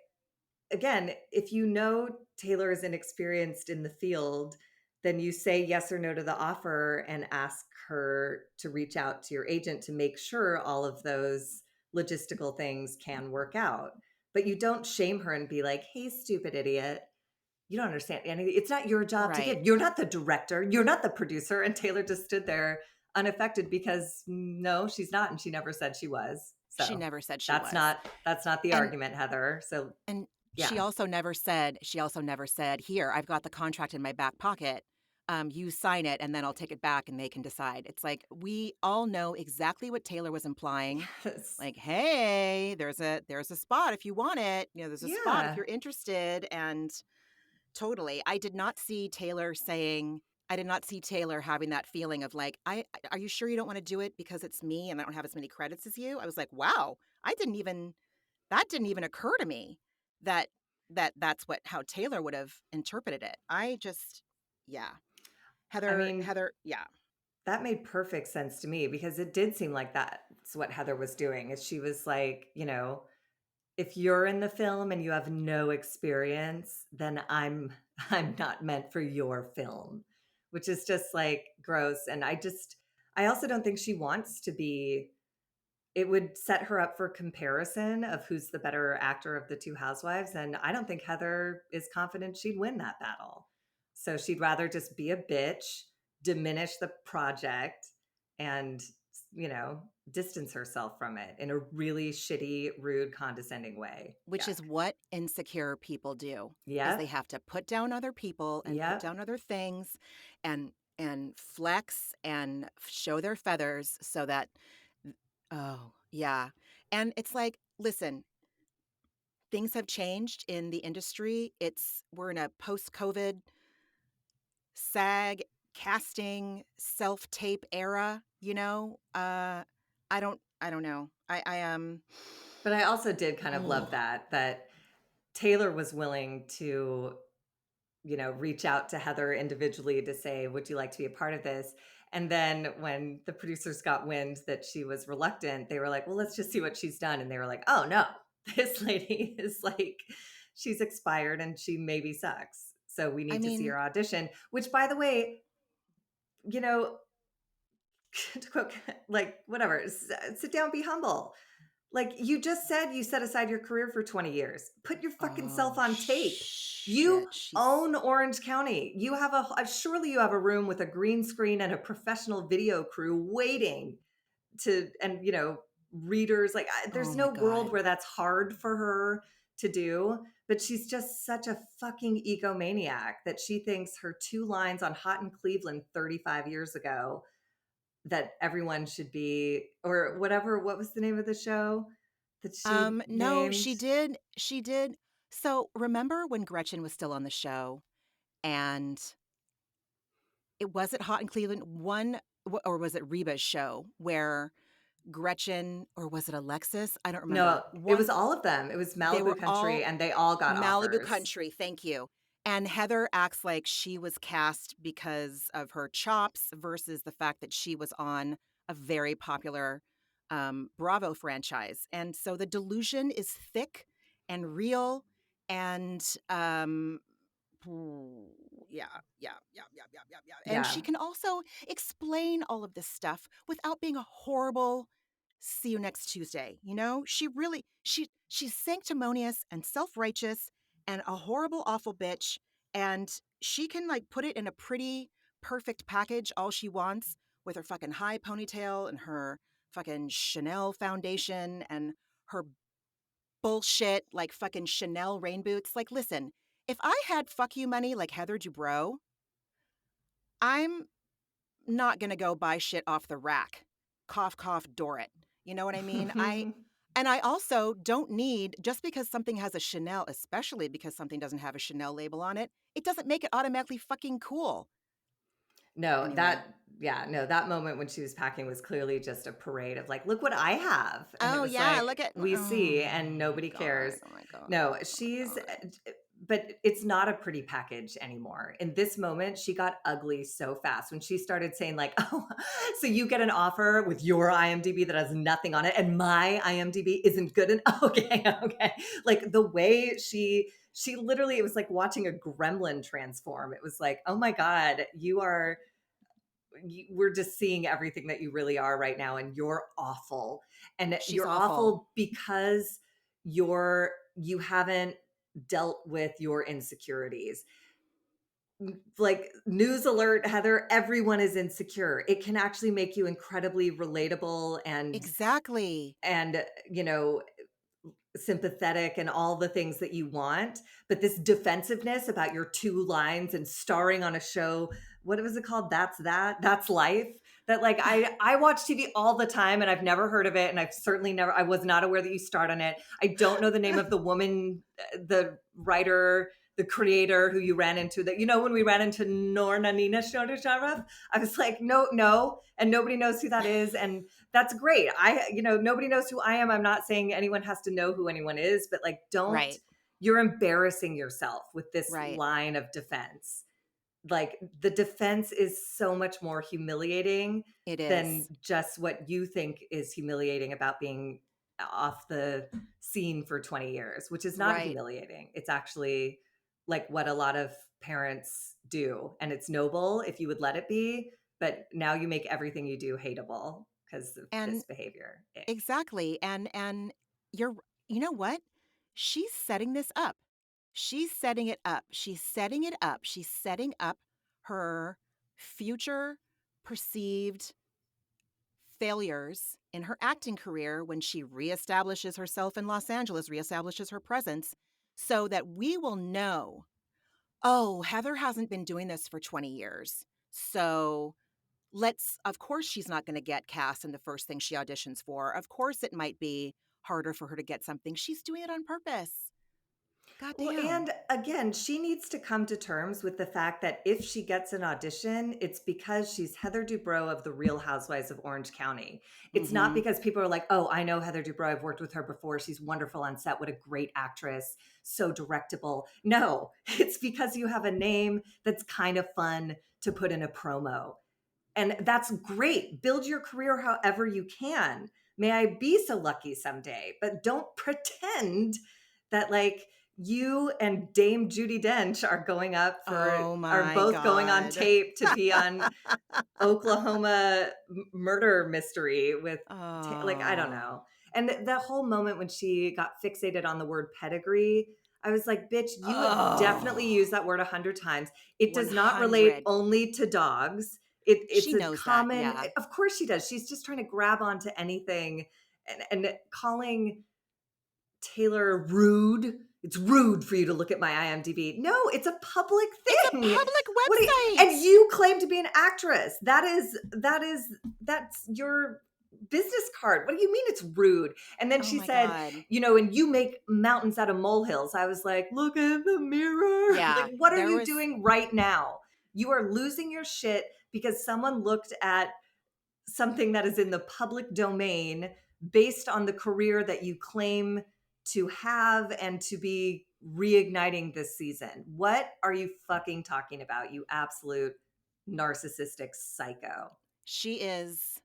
again, if you know Taylor is inexperienced in the field, then you say yes or no to the offer and ask her to reach out to your agent to make sure all of those logistical things can work out. But you don't shame her and be like, "Hey, stupid idiot, you don't understand anything. It's not your job to Right. give. You're not the director. You're not the producer." And Taylor just stood there unaffected because no, she's not, and she never said she was. She So never said she that's was. not the And argument, Heather. So and she yeah. also never said, "Here, I've got the contract in my back pocket. You sign it and then I'll take it back and they can decide." It's like we all know exactly what Taylor was implying. Yes. Like, "Hey, there's a spot if you want it. There's a spot if Yeah. you're interested." And totally. I did not see Taylor having that feeling of like, are you sure you don't want to do it because it's me and I don't have as many credits as you? I was like, wow, that didn't even occur to me that that's how Taylor would have interpreted it. Yeah. I mean, Heather, yeah. that made perfect sense to me because it did seem like that's what Heather was doing. Is she was like, if you're in the film and you have no experience, then I'm not meant for your film, which is just like gross. And I also don't think she wants to be. It would set her up for comparison of who's the better actor of the two housewives, and I don't think Heather is confident she'd win that battle. So she'd rather just be a bitch, diminish the project, and distance herself from it in a really shitty, rude, condescending way. Which Yuck. is what insecure people do, is they Yep. have to put down other people and put Yep. down other things and flex and show their feathers so that oh, yeah. And it's like, listen, things have changed in the industry. We're in a post-COVID SAG casting self-tape era, you know? I don't know. But I also did kind of love that Taylor was willing to reach out to Heather individually to say, would you like to be a part of this? And then when the producers got wind that she was reluctant, they were like, well, let's just see what she's done. And they were like, oh no, this lady is like, she's expired and she maybe sucks. So we I need to see mean, her audition, which by the way, you know, to quote, like, whatever, sit down, be humble. Like you just said, you set aside your career for 20 years. Put your fucking self oh on tape. You shit, she's own Orange County. You have surely you have a room with a green screen and a professional video crew waiting and readers. Like oh there's my no world God. where that's hard for her to do. But she's just such a fucking egomaniac that she thinks her two lines on Hot in Cleveland 35 years ago that everyone should be, or whatever. What was the name of the show that she No, named? she did. So remember when Gretchen was still on the show and it was it Hot in Cleveland or was it Reba's show where Gretchen or was it Alexis? I don't remember. No, it was all of them. It was They Malibu were Country, all and they all got Malibu offers. Country, thank you. And Heather acts like she was cast because of her chops versus the fact that she was on a very popular Bravo franchise. And so the delusion is thick and real and yeah, yeah. And Yeah. she can also explain all of this stuff without being a horrible see you next Tuesday. You know, she's sanctimonious and self-righteous and a horrible, awful bitch. And she can like put it in a pretty perfect package all she wants with her fucking high ponytail and her fucking Chanel foundation and her bullshit like fucking Chanel rain boots. Like, listen, if I had fuck you money like Heather Dubrow, I'm not gonna go buy shit off the rack. Cough, cough, Dorrit. You know what I mean? And I also don't need, just because something has a Chanel, especially because something doesn't have a Chanel label on it, it doesn't make it automatically fucking cool. No, Anyway. that moment when she was packing was clearly just a parade of like, look what I have. And it Oh was yeah, like, look at we oh see and my nobody cares. God. Oh my God. No, Oh my God. but it's not a pretty package anymore. In this moment, she got ugly so fast when she started saying like, oh, so you get an offer with your IMDb that has nothing on it and my IMDb isn't good. And okay. Like the way she literally, it was like watching a gremlin transform. It was like, oh my God, we're just seeing everything that you really are right now, and you're awful. And She's you're awful. awful because you haven't dealt with your insecurities. Like, news alert, Heather, everyone is insecure. It can actually make you incredibly relatable Exactly. and sympathetic and all the things that you want, but this defensiveness about your two lines and starring on a show, what was it called? That's Life. That like I watch TV all the time and I've never heard of it, and I was not aware that you starred on it. I don't know the name of the woman, the writer, the creator who you ran into, that when we ran into Norna Nina Shodarov, I was like, no, and nobody knows who that is. And that's great. Nobody knows who I am. I'm not saying anyone has to know who anyone is, but like, Right. you're embarrassing yourself with this Right. line of defense. Like, the defense is so much more humiliating It than is. just what you think is humiliating about being off the scene for 20 years, which is not Right. humiliating. It's actually like what a lot of parents do. And it's noble if you would let it be, but now you make everything you do hateable because of And this behavior. Ick. exactly. And you're, you know what? She's setting this up. She's setting it up. She's setting it up. She's setting up her future perceived failures in her acting career when she reestablishes herself in Los Angeles, reestablishes her presence, so that we will know, oh, Heather hasn't been doing this for 20 years. So of course, she's not going to get cast in the first thing she auditions for. Of course, it might be harder for her to get something. She's doing it on purpose. Well, Goddamn. and again, she needs to come to terms with the fact that if she gets an audition, it's because she's Heather Dubrow of the Real Housewives of Orange County. It's not because people are like, oh, I know Heather Dubrow. I've worked with her before. She's wonderful on set. What a great actress. So directable. No, it's because you have a name that's kind of fun to put in a promo. And that's great. Build your career however you can. May I be so lucky someday, but don't pretend that like you and Dame Judi Dench are going up for, Oh are my both going on God. tape to be on Oklahoma murder mystery with, like, I don't Oh. know. And the whole moment when she got fixated on the word pedigree, I was like, bitch, you have definitely used that word 100 times. It does not relate 100. only to dogs. It's She a knows that, common, yeah. of course she does. She's just trying to grab onto anything and calling Taylor rude. It's rude for you to look at my IMDb. No, it's a public thing. It's a public website. And you claim to be an actress. That's your business card. What do you mean it's rude? And then she said, God. and you make mountains out of molehills. I was like, look in the mirror. Yeah, Like, what are you doing right now? You are losing your shit because someone looked at something that is in the public domain based on the career that you claim to have and to be reigniting this season. What are you fucking talking about, you absolute narcissistic psycho? She is.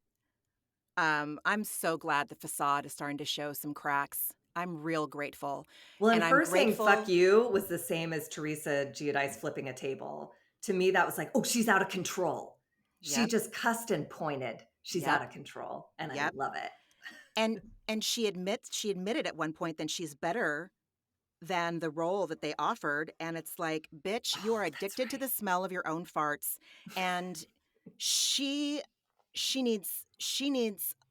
I'm so glad the facade is starting to show some cracks. I'm real grateful. Well, and I'm her saying grateful. fuck you was the same as Teresa Giudice flipping a table. To me, that was like, oh, she's out of control. She just cussed and pointed. She's out of control. And I love it. And she admitted at one point that she's better than the role that they offered. And it's like, bitch, you are addicted to the smell of your own farts. And she needs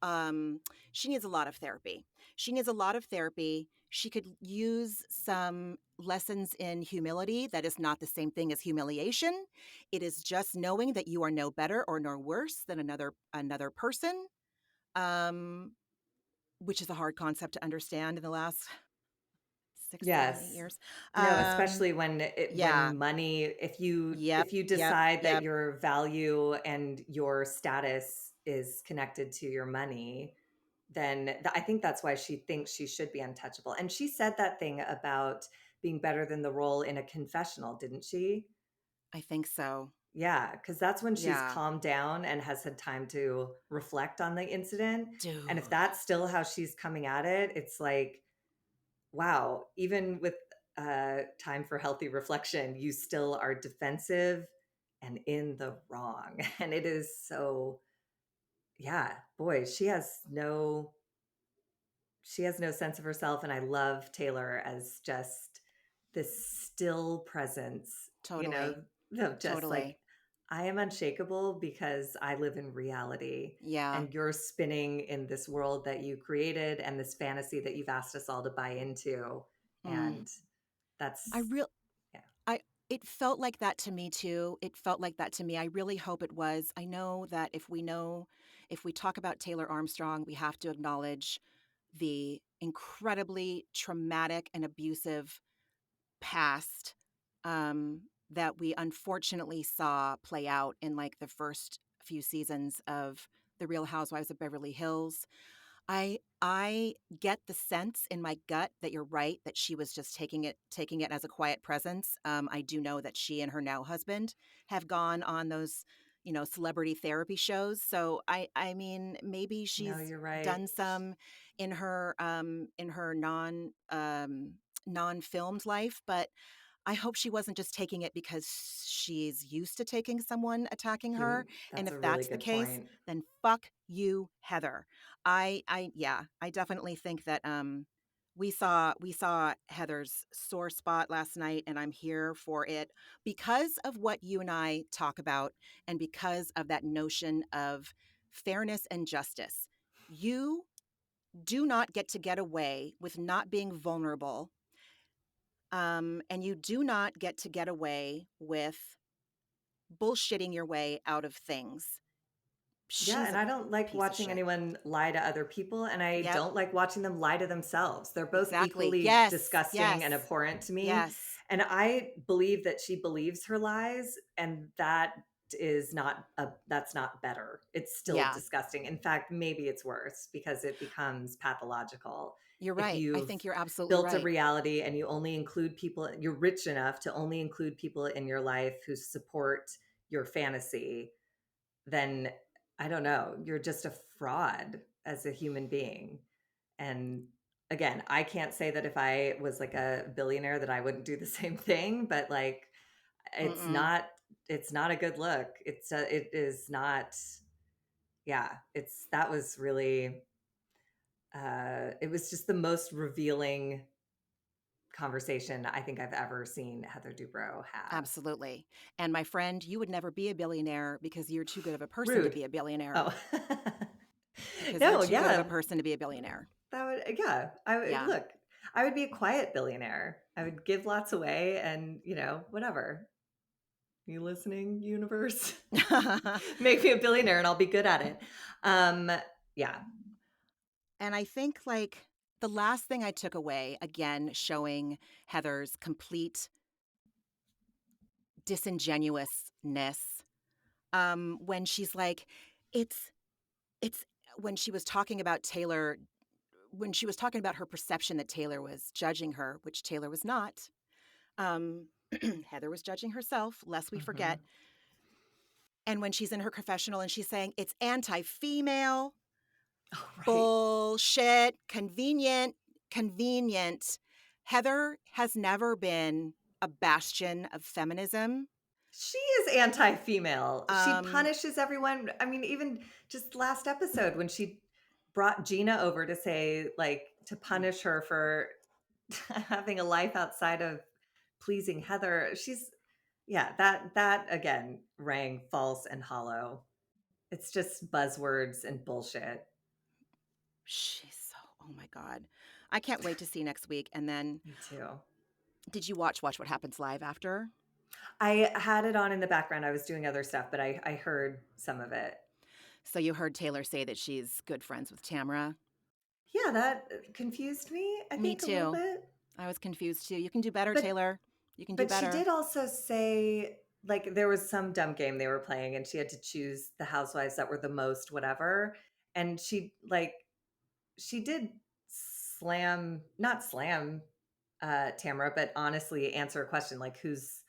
a lot of therapy. She needs a lot of therapy. She could use some lessons in humility. That is not the same thing as humiliation. It is just knowing that you are no better or no worse than another person. Which is a hard concept to understand in the last 6, 7, 8 years. No, especially when money, if you decide that your value and your status is connected to your money, then I think that's why she thinks she should be untouchable. And she said that thing about being better than the role in a confessional, didn't she? I think so. Yeah, because that's when she's calmed down and has had time to reflect on the incident. Dude. And if that's still how she's coming at it, it's like, wow, even with time for healthy reflection, you still are defensive and in the wrong. And it is so, yeah, boy, she has no sense of herself. And I love Taylor as just this still presence, Totally. of just like, I am unshakable because I live in reality. Yeah. And you're spinning in this world that you created and this fantasy that you've asked us all to buy into. And that's, it felt like that to me too. It felt like that to me. I really hope it was. I know that if we talk about Taylor Armstrong, we have to acknowledge the incredibly traumatic and abusive past that we unfortunately saw play out in like the first few seasons of The Real Housewives of Beverly Hills. I get the sense in my gut that you're right, that she was just taking it as a quiet presence. I do know that she and her now husband have gone on those, celebrity therapy shows. So I mean, maybe she's you're right. done some in her non-filmed life, but I hope she wasn't just taking it because she's used to taking someone attacking her. And That's a if really that's the good case, point. then fuck you, Heather. I definitely think that we saw Heather's sore spot last night, and I'm here for it because of what you and I talk about, and because of that notion of fairness and justice. You do not get away with not being vulnerable, and you do not get away with bullshitting your way out of things. Yeah, She's and a I don't like piece of watching shit. anyone lie to other people, and I Yep, don't like watching them lie to themselves. They're both exactly. equally Yes, disgusting and yes, abhorrent to me. yes. And I believe that she believes her lies, and that's not better. It's still Yeah, disgusting. In fact, maybe it's worse because it becomes pathological. you're If right. I you've think you're absolutely built a right. reality and you only include people, you're rich enough to only include people in your life who support your fantasy, then I don't know, you're just a fraud as a human being. And again, I can't say that if I was like a billionaire that I wouldn't do the same thing, but like it's Mm-mm. not it's not a good look. It is not. Yeah, it's that was really it was just the most revealing conversation I think I've ever seen Heather Dubrow have. Absolutely. And my friend, you would never be a billionaire because you're too good of a person to Rude. be a billionaire. Oh. Because you're No, too good of a yeah. person to be a billionaire. That would, yeah. I would Yeah. look. I would be a quiet billionaire. I would give lots away, and whatever. You listening, universe? Make me a billionaire, and I'll be good at it. Um, yeah, And I think like the last thing I took away, again, showing Heather's complete disingenuousness, when she's like, it's when she was talking about Taylor, when she was talking about her perception that Taylor was judging her, which Taylor was not. Heather was judging herself, lest we hmm forget. And when she's in her confessional and she's saying it's anti-female, oh, right. bullshit, convenient. Heather has never been a bastion of feminism. She is anti-female. She Um, punishes everyone. I mean, even just last episode when she brought Gina over to say, like, to punish her for having a life outside of pleasing Heather. Yeah, that again rang false and hollow. It's just buzzwords and bullshit. she's so, oh my God. I can't wait to see next week. And then, Me too. did you watch What Happens Live after? I had it on in the background. I was doing other stuff, but I heard some of it. So you heard Taylor say that she's good friends with Tamra. Yeah, that confused me, I Me think, a little too. bit. I was confused too. You can do better, But Taylor. You can do but she better. did also say, like, there was some dumb game they were playing and she had to choose the housewives that were the most whatever. And she did not slam Tamara, but honestly answer a question like who's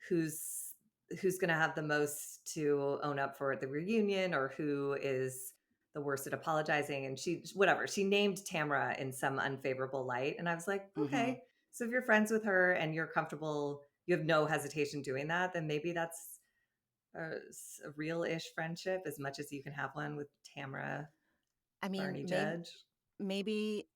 who's going to have the most to own up for at the reunion, or who is the worst at apologizing. And she named Tamara in some unfavorable light, and I was like, Mm-hmm. okay, so if you're friends with her and you're comfortable, you have no hesitation doing that, then maybe that's a real-ish friendship, as much as you can have one with Tamara I mean, Barney Judge. maybe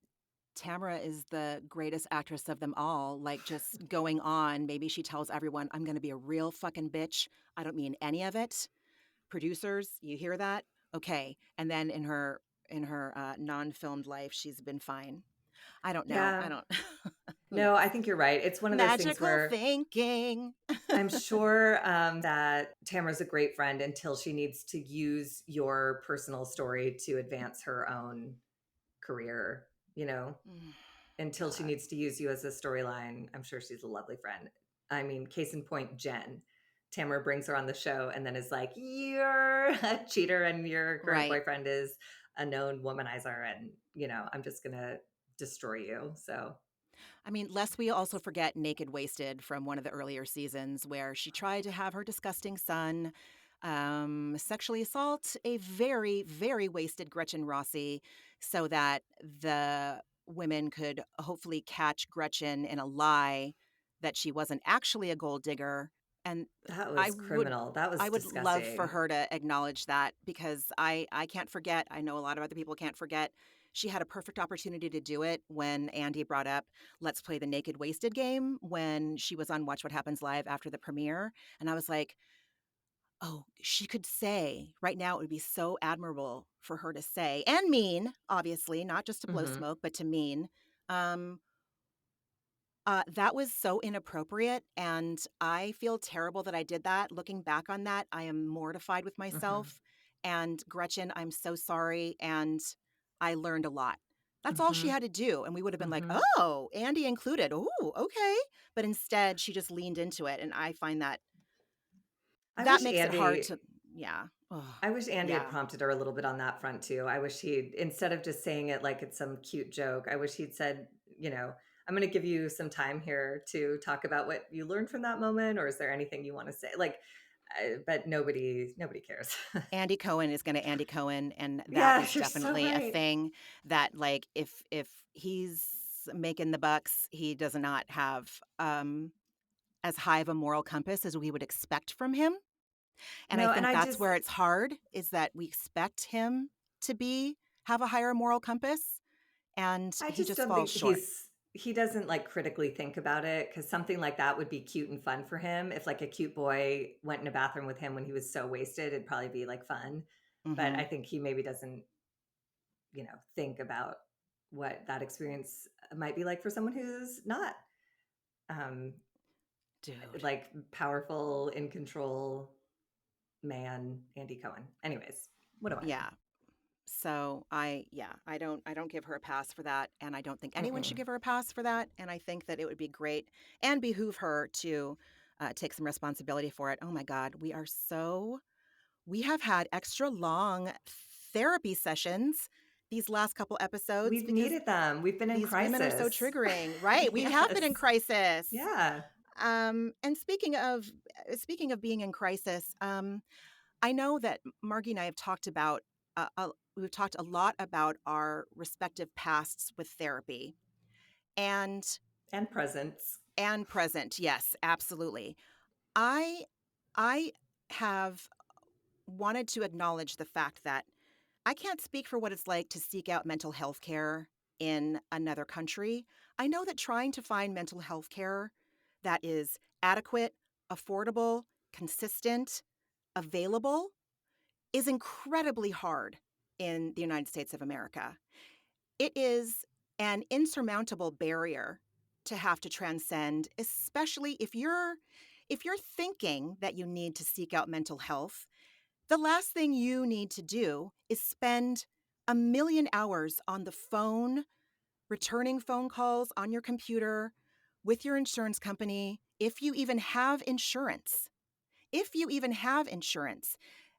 Tamara is the greatest actress of them all, like just going on. Maybe she tells everyone, I'm going to be a real fucking bitch. I don't mean any of it. Producers, you hear that? Okay. And then in her non-filmed life, she's been fine. I don't know. Yeah. I don't. Who No, knows? I think you're right. It's one of those things Magical where thinking. I'm sure that Tamara's a great friend until she needs to use your personal story to advance her own career, you know, until she God. needs to use you as a storyline. I'm sure she's a lovely friend. I mean, case in point, Jen. Tamara brings her on the show and then is like, you're a cheater and your current Right. boyfriend is a known womanizer. And, I'm just going to destroy you. So, I mean, lest we also forget Naked Wasted from one of the earlier seasons where she tried to have her disgusting son sexually assault a very, very wasted Gretchen Rossi so that the women could hopefully catch Gretchen in a lie that she wasn't actually a gold digger. And That I was would criminal. That was I would love for disgusting. her to acknowledge that, because I can't forget. I know a lot of other people can't forget. She had a perfect opportunity to do it when Andy brought up let's play the naked wasted game when she was on Watch What Happens Live after the premiere. And I was like, oh, she could say right now, it would be so admirable for her to say, and mean, obviously, not just to blow Mhm. smoke, but to mean. Um, that was so inappropriate, and I feel terrible that I did that. Looking back on that, I am mortified with Mhm. myself. And Gretchen, I'm so sorry, and I learned a lot. That's all she Mhm. had to do, and we would have been like, Mhm. "Oh, Andy included. Ooh, okay." But instead, she just leaned into it, and I find that I that wish makes it hard to, Andy yeah. Ugh, I wish Andy had yeah. prompted her a little bit on that front too. I wish he'd, instead of just saying it like it's some cute joke, I wish he'd said, I'm going to give you some time here to talk about what you learned from that moment, or is there anything you want to say? Like, but nobody cares. Andy Cohen is going to Andy Cohen, and that Yeah, is you're so definitely a right. thing that, like, if he's making the bucks, he does not have as high of a moral compass as we would expect from him. And I No, and think that's where it's hard, is that we expect him to have a higher moral compass, and I he just just don't falls think short. he doesn't like critically think about it, because something like that would be cute and fun for him. If like a cute boy went in a bathroom with him when he was so wasted, it'd probably be like fun. But Hmm. I think he maybe doesn't, think about what that experience might be like for someone who's not um Dude. like powerful, in control man, Andy Cohen. Anyways, what do I know? Yeah. So I don't give her a pass for that, and I don't think anyone should Mm-mm. give her a pass for that. And I think that it would be great and behoove her to take some responsibility for it. Oh my God, we have had extra long therapy sessions these last couple episodes We've because needed them. We've been in these women are so crisis. triggering, right? We have been in Yes. crisis. Yeah. And speaking of being in crisis, I know that Margie and I have talked about, we've talked a lot about our respective pasts with therapy and And presents. present. Yes, absolutely. I I have wanted to acknowledge the fact that I can't speak for what it's like to seek out mental health care in another country. I know that trying to find mental health care that is adequate, affordable, consistent, available is incredibly hard in the United States of America. It is an insurmountable barrier to have to transcend, especially if you're thinking that you need to seek out mental health. The last thing you need to do is spend a million hours on the phone, returning phone calls on your computer with your insurance company, if you even have insurance. If you even have insurance,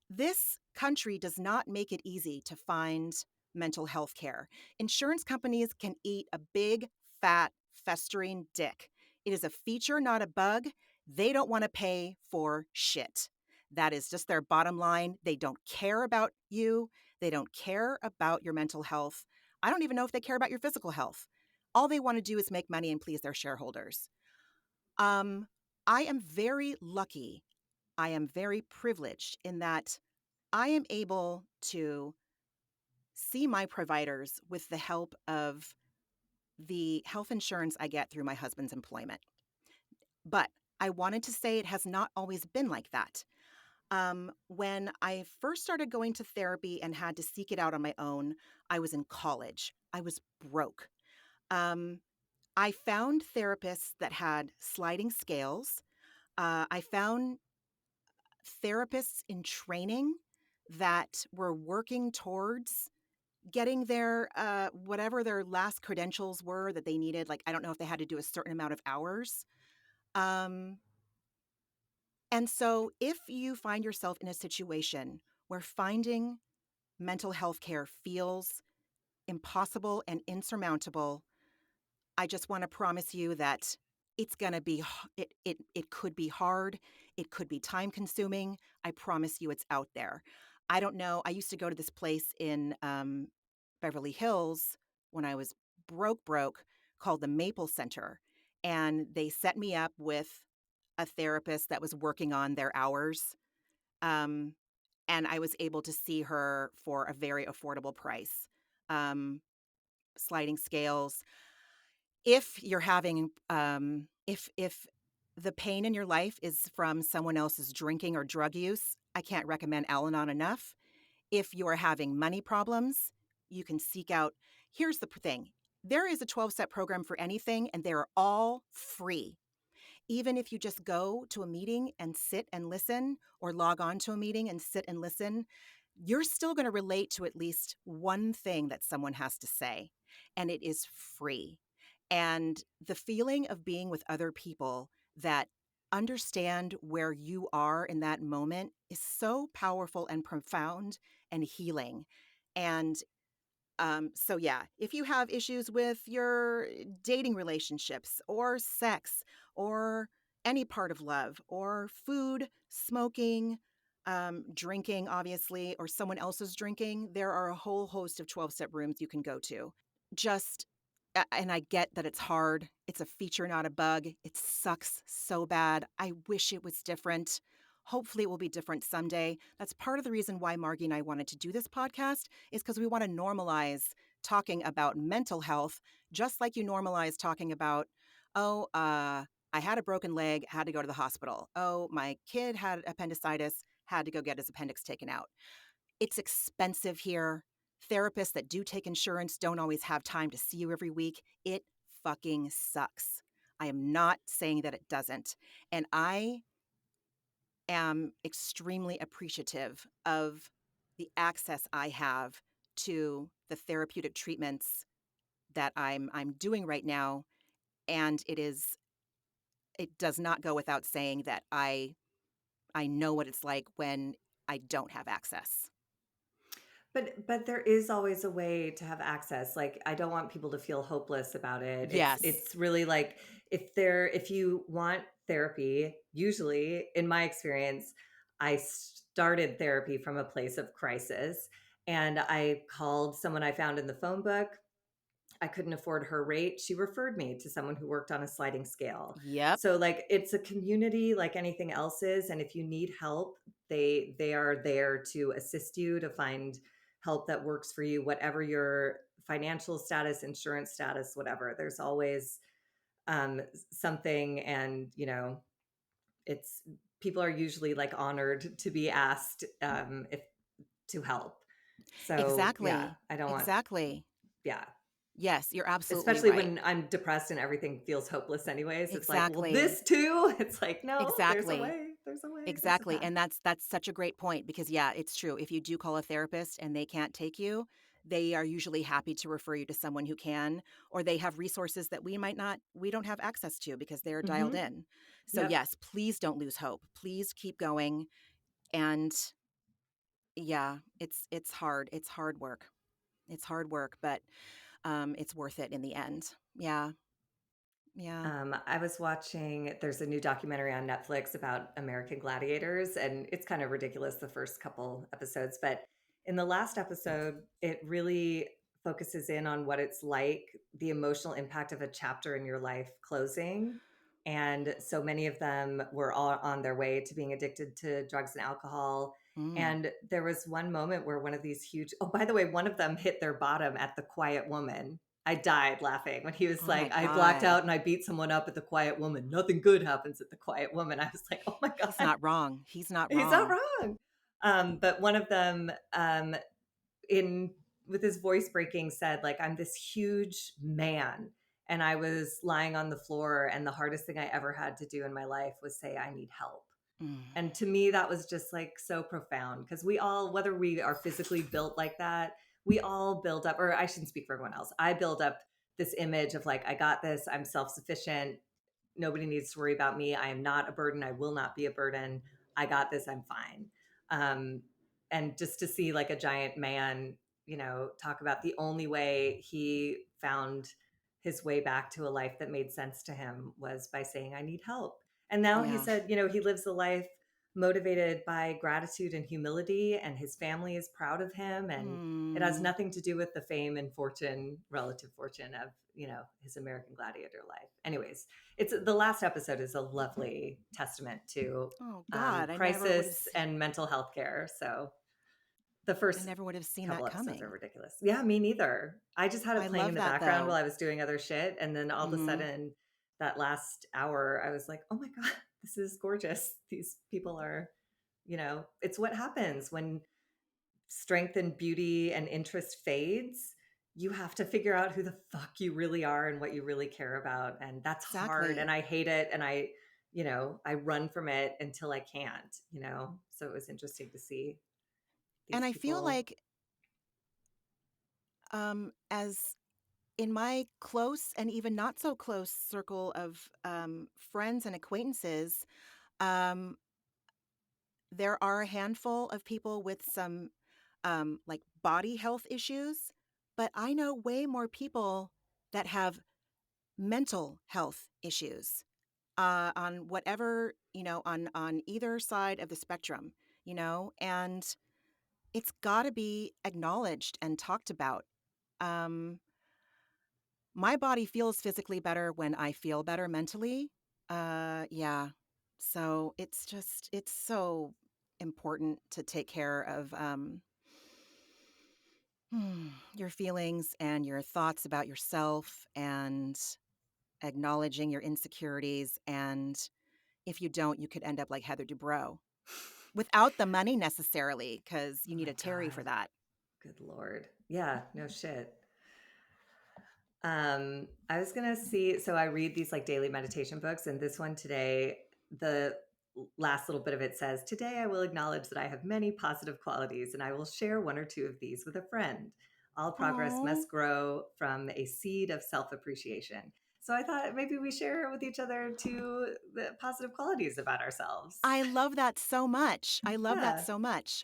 this country does not make it easy to find mental health care. Insurance companies can eat a big, fat, festering dick. It is a feature, not a bug. They don't want to pay for shit. That is just their bottom line. They don't care about you. They don't care about your mental health. I don't even know if they care about your physical health. All they want to do is make money and please their shareholders. Um, I am very lucky. I am very privileged in that I am able to see my providers with the help of the health insurance I get through my husband's employment. But I wanted to say it has not always been like that. When I first started going to therapy and had to seek it out on my own, I was in college. I was broke. Um, I found therapists that had sliding scales. I found therapists in training that were working towards getting their whatever their last credentials were that they needed. Like, I don't know if they had to do a certain amount of hours. Um, and so if you find yourself in a situation where finding mental health care feels impossible and insurmountable, I just want to promise you that it's going to be, it could be hard. It could be time consuming. I promise you it's out there. I don't know. I used to go to this place in Beverly Hills when I was broke, called the Maple Center. And they set me up with a therapist that was working on their hours. Um, and I was able to see her for a very affordable price. Um, Sliding scales. If you're having, if the pain in your life is from someone else's drinking or drug use, I can't recommend Al-Anon enough. If you're having money problems, you can seek out. Here's the thing. There is a 12-step program for anything, and they're all free. Even if you just go to a meeting and sit and listen, or log on to a meeting and sit and listen, you're still going to relate to at least one thing that someone has to say, and it is free. And the feeling of being with other people that understand where you are in that moment is so powerful and profound and healing. And so yeah, if you have issues with your dating relationships or sex or any part of love or food, smoking, drinking, obviously, or someone else's drinking, there are a whole host of 12-step rooms you can go to. Just, and I get that it's hard. It's a feature, not a bug. It sucks so bad. I wish it was different. Hopefully it will be different someday. That's part of the reason why Margee and I wanted to do this podcast, is because we want to normalize talking about mental health, just like you normalize talking about, I had a broken leg, had to go to the hospital. Oh, my kid had appendicitis, had to go get his appendix taken out. It's expensive here. Therapists that do take insurance don't always have time to see you every week. It fucking sucks. I am not saying that it doesn't. And I am extremely appreciative of the access I have to the therapeutic treatments that I'm doing right now. And it does not go without saying that I know what it's like when I don't have access. But there is always a way to have access. Like, I don't want people to feel hopeless about it. Yes. It's really like, if you want therapy, usually in my experience, I started therapy from a place of crisis, and I called someone I found in the phone book. I couldn't afford her rate. She referred me to someone who worked on a sliding scale. Yep. So like, it's a community like anything else is, and if you need help, they are there to assist you to find help that works for you, whatever your financial status, insurance status, whatever. There's always something, and it's people are usually like honored to be asked if to help. So Exactly. yeah, I don't want Exactly. yeah. Yes, you're absolutely Especially right. when I'm depressed and everything feels hopeless anyways. It's like, well, Exactly. this too? It's like, no, there's a Exactly. way. There's a way. There's a Exactly. path. And that's such a great point, because yeah, it's true. If you do call a therapist and they can't take you, they are usually happy to refer you to someone who can, or they have resources that we don't have access to because they're dialed Mhm. in. So Yep. yes, please don't lose hope. Please keep going. And yeah, it's hard. It's hard work. It's hard work, but it's worth it in the end. Yeah. Yeah. I was watching, there's a new documentary on Netflix about American gladiators, and it's kind of ridiculous the first couple episodes. But in the last episode, it really focuses in on what it's like, the emotional impact of a chapter in your life closing. And so many of them were all on their way to being addicted to drugs and alcohol. Mm. And there was one moment where one of these huge, oh, by the way, one of them hit their bottom at the Quiet Woman. I died laughing when he was Oh my like, I blacked God. out and I beat someone up at the Quiet Woman. Nothing good happens at the Quiet Woman. I was like, oh my He's God, not wrong. He's not he's not wrong. wrong. But one of them, in with his voice breaking, said, like, I'm this huge man, and I was lying on the floor, and the hardest thing I ever had to do in my life was say, I need help. Mm. And to me, that was just like so profound, because we all, whether we are physically built like that, we all build up, or I shouldn't speak for everyone else. I build up this image of like, I got this, I'm self-sufficient. Nobody needs to worry about me. I am not a burden. I will not be a burden. I got this. I'm fine. Um, and just to see like a giant man, talk about the only way he found his way back to a life that made sense to him was by saying, I need help. And now he Yeah. said, you know, he lives a life motivated by gratitude and humility, and his family is proud of him. And it has nothing to do with the fame and fortune, relative fortune of, you know, his American Gladiator life. Anyways, it's the last episode is a lovely testament to Oh God, I never would have. crisis and mental health care. So the I first never would have seen couple that episodes are coming. ridiculous. Yeah, me neither. I just had it I playing in love the that background while though. I was doing other shit. And then all of a Mm-hmm. sudden, that last hour, I was like, oh my God, this is gorgeous. These people are, you know, it's what happens when strength and beauty and interest fades. You have to figure out who the fuck you really are and what you really care about. And that's hard. And Exactly. I hate it. And I, you know, I run from it until I can't, you know? So it was interesting to see And these I feel people. like, as in my close and even not so close circle of friends and acquaintances, um, there are a handful of people with some like body health issues, but I know way more people that have mental health issues on whatever, you know, on either side of the spectrum, you know, and it's got to be acknowledged and talked about. Um, my body feels physically better when I feel better mentally. Yeah. So it's so important to take care of your feelings and your thoughts about yourself and acknowledging your insecurities. And if you don't, you could end up like Heather Dubrow without the money necessarily, because Oh you need my a Terry God. for that. Good Lord. Yeah, no shit. I was gonna see, so I read these like daily meditation books, and this one today, the last little bit of it says, today I will acknowledge that I have many positive qualities and I will share one or two of these with a friend. All progress Oh, must grow from a seed of self-appreciation. So I thought maybe we share with each other two the positive qualities about ourselves. I love that so much. I love that Yeah. so much.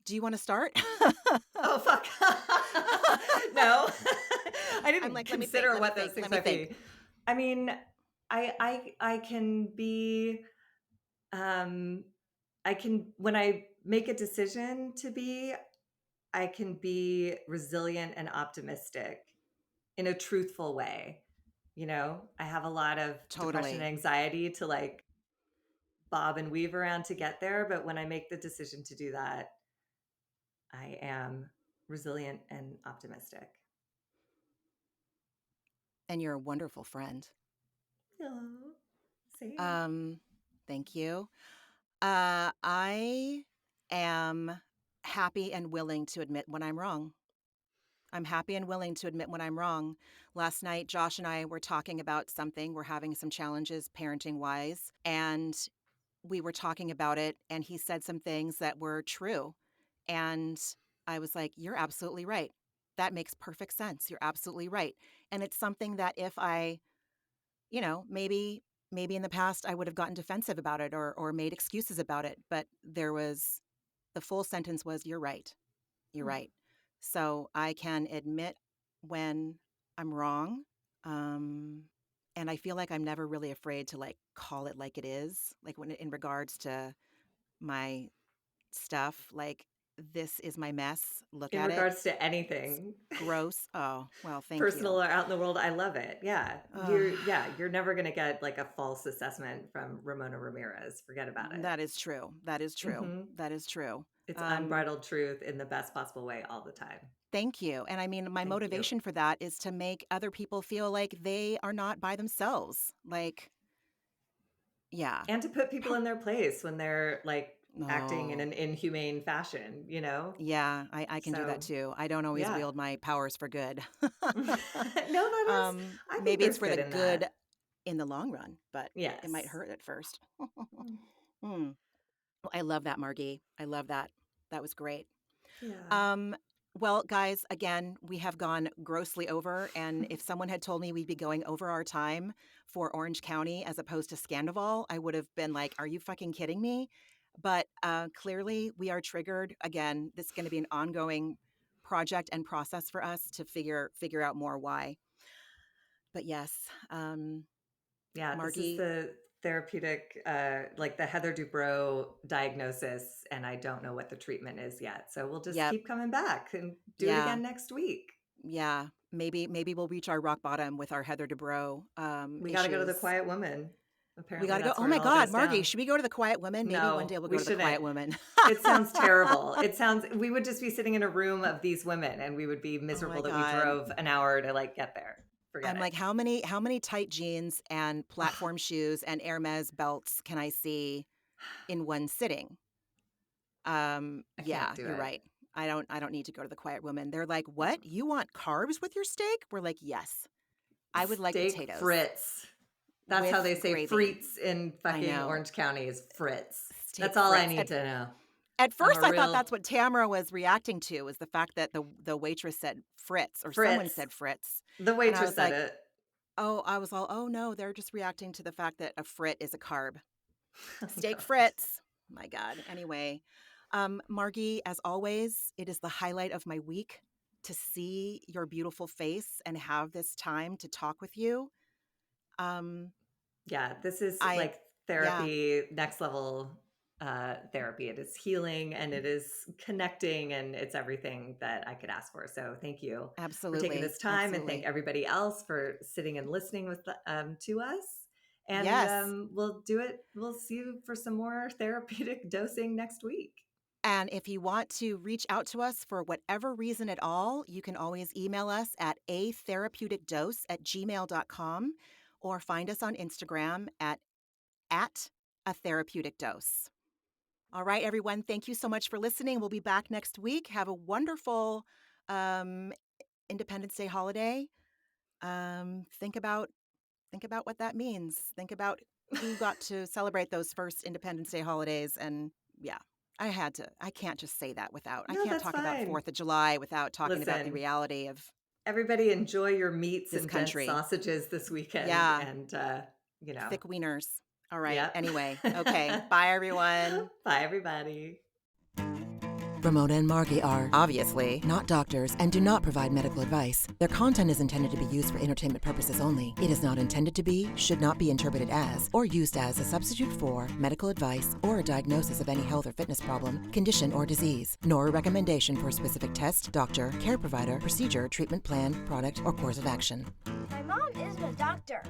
Do you want to start? Oh fuck. No. I I'm didn't like, let me think, consider let me what those think, things let me might think. be. I mean, I can be um I can when I make a decision to be, I can be resilient and optimistic in a truthful way. You know, I have a lot of depression and Totally. anxiety to like bob and weave around to get there, but when I make the decision to do that, I am resilient and optimistic. And you're a wonderful friend. Oh, same. Um, Thank you. I am happy and willing to admit when I'm wrong. I'm happy and willing to admit when I'm wrong. Last night, Josh and I were talking about something. We're having some challenges parenting wise, and we were talking about it, and he said some things that were true. And I was like, you're absolutely right. That makes perfect sense. You're absolutely right. And it's something that if I, you know, maybe in the past I would have gotten defensive about it or made excuses about it, but there was the full sentence was, you're right. You're Hmm. right. So I can admit when I'm wrong. Um, and I feel like I'm never really afraid to like call it like it is, like when in regards to my stuff, like this is my mess. Look In at it. regards to It's anything, gross. Oh, well, thank personal you. or out in the world, I love it. Yeah. Uh, You're never going to get like a false assessment from Ramona Ramirez. Forget about it. that is true. That is true. Hmm. That is true. It's Um, unbridled truth in the best possible way all the time. Thank you. And I mean, my Thank you. motivation for that is to make other people feel like they are not by themselves. Like, yeah. And to put people How, in their place when they're like acting in no. an inhumane fashion, you know? Yeah, I can do that So, too. I don't always yeah. wield my powers for good. No, that is, I think Maybe it's there's for the good in good that. in the long run, but it might Yes. hurt at first. Mm. Hmm. Well, I love that, Margie. I love that. That was great. Yeah. Um, well, guys, again, we have gone grossly over. And if someone had told me we'd be going over our time for Orange County as opposed to Scandival, I would have been like, are you fucking kidding me? But clearly, we are triggered. Again, this is going to be an ongoing project and process for us to figure out more why. But yes, yeah, Margee, this is the therapeutic, like the Heather Dubrow diagnosis, and I don't know what the treatment is yet. So we'll just keep coming back and do it again next week. Yeah, maybe we'll reach our rock bottom with our Heather Dubrow we got to go to the Quiet Woman. Apparently, we got to go. that's Oh where my it all God, goes Margee, down. should we go to the Quiet Woman? Maybe No, one day we'll we go to the Quiet shouldn't. Woman. It sounds terrible. We would just be sitting in a room of these women, and we would be miserable that we drove an hour to like get there. Forget it. Like, how many tight jeans and platform shoes and Hermes belts can I see in one sitting? Yeah, you're right. I don't need to go to the Quiet Woman. They're like, what? You want carbs with your steak? We're like, yes. I would like potatoes. Frites. That's how they say gravy. frites in fucking Orange County is frites. Steak that's all frites. I need to know. At first, I thought that's what Tamara was reacting to, was the fact that the waitress said Fritz, or someone said Fritz. The waitress said it. Oh, I was all, oh no, they're just reacting to the fact that a frit is a carb. Steak Fritz. My God. Anyway, Margee, as always, it is the highlight of my week to see your beautiful face and have this time to talk with you. Yeah, this is like therapy, next level therapy. It is healing and it is connecting and it's everything that I could ask for. So thank you for taking this time, and thank everybody else for sitting and listening with to us. And we'll do it. We'll see you for some more therapeutic dosing next week. And if you want to reach out to us for whatever reason at all, you can always email us at atherapeuticdose@gmail.com or find us on Instagram at atherapeuticdose. All right, everyone, thank you so much for listening. We'll be back next week. Have a wonderful Independence Day holiday. Think about what that means. Think about who got to celebrate those first Independence Day holidays. And yeah, I can't just say that without. I can't talk about 4th of July without talking about the reality of everybody. Enjoy your meats and dense sausages this weekend. Yeah. And, thick wieners. All right. Yep. Anyway. Okay. Bye, everyone. Bye, everybody. Ramona and Margee are obviously not doctors and do not provide medical advice. Their content is intended to be used for entertainment purposes only. It is not intended to be, should not be interpreted as, or used as a substitute for medical advice or a diagnosis of any health or fitness problem, condition, or disease, nor a recommendation for a specific test, doctor, care provider, procedure, treatment plan, product, or course of action. My mom isn't a doctor.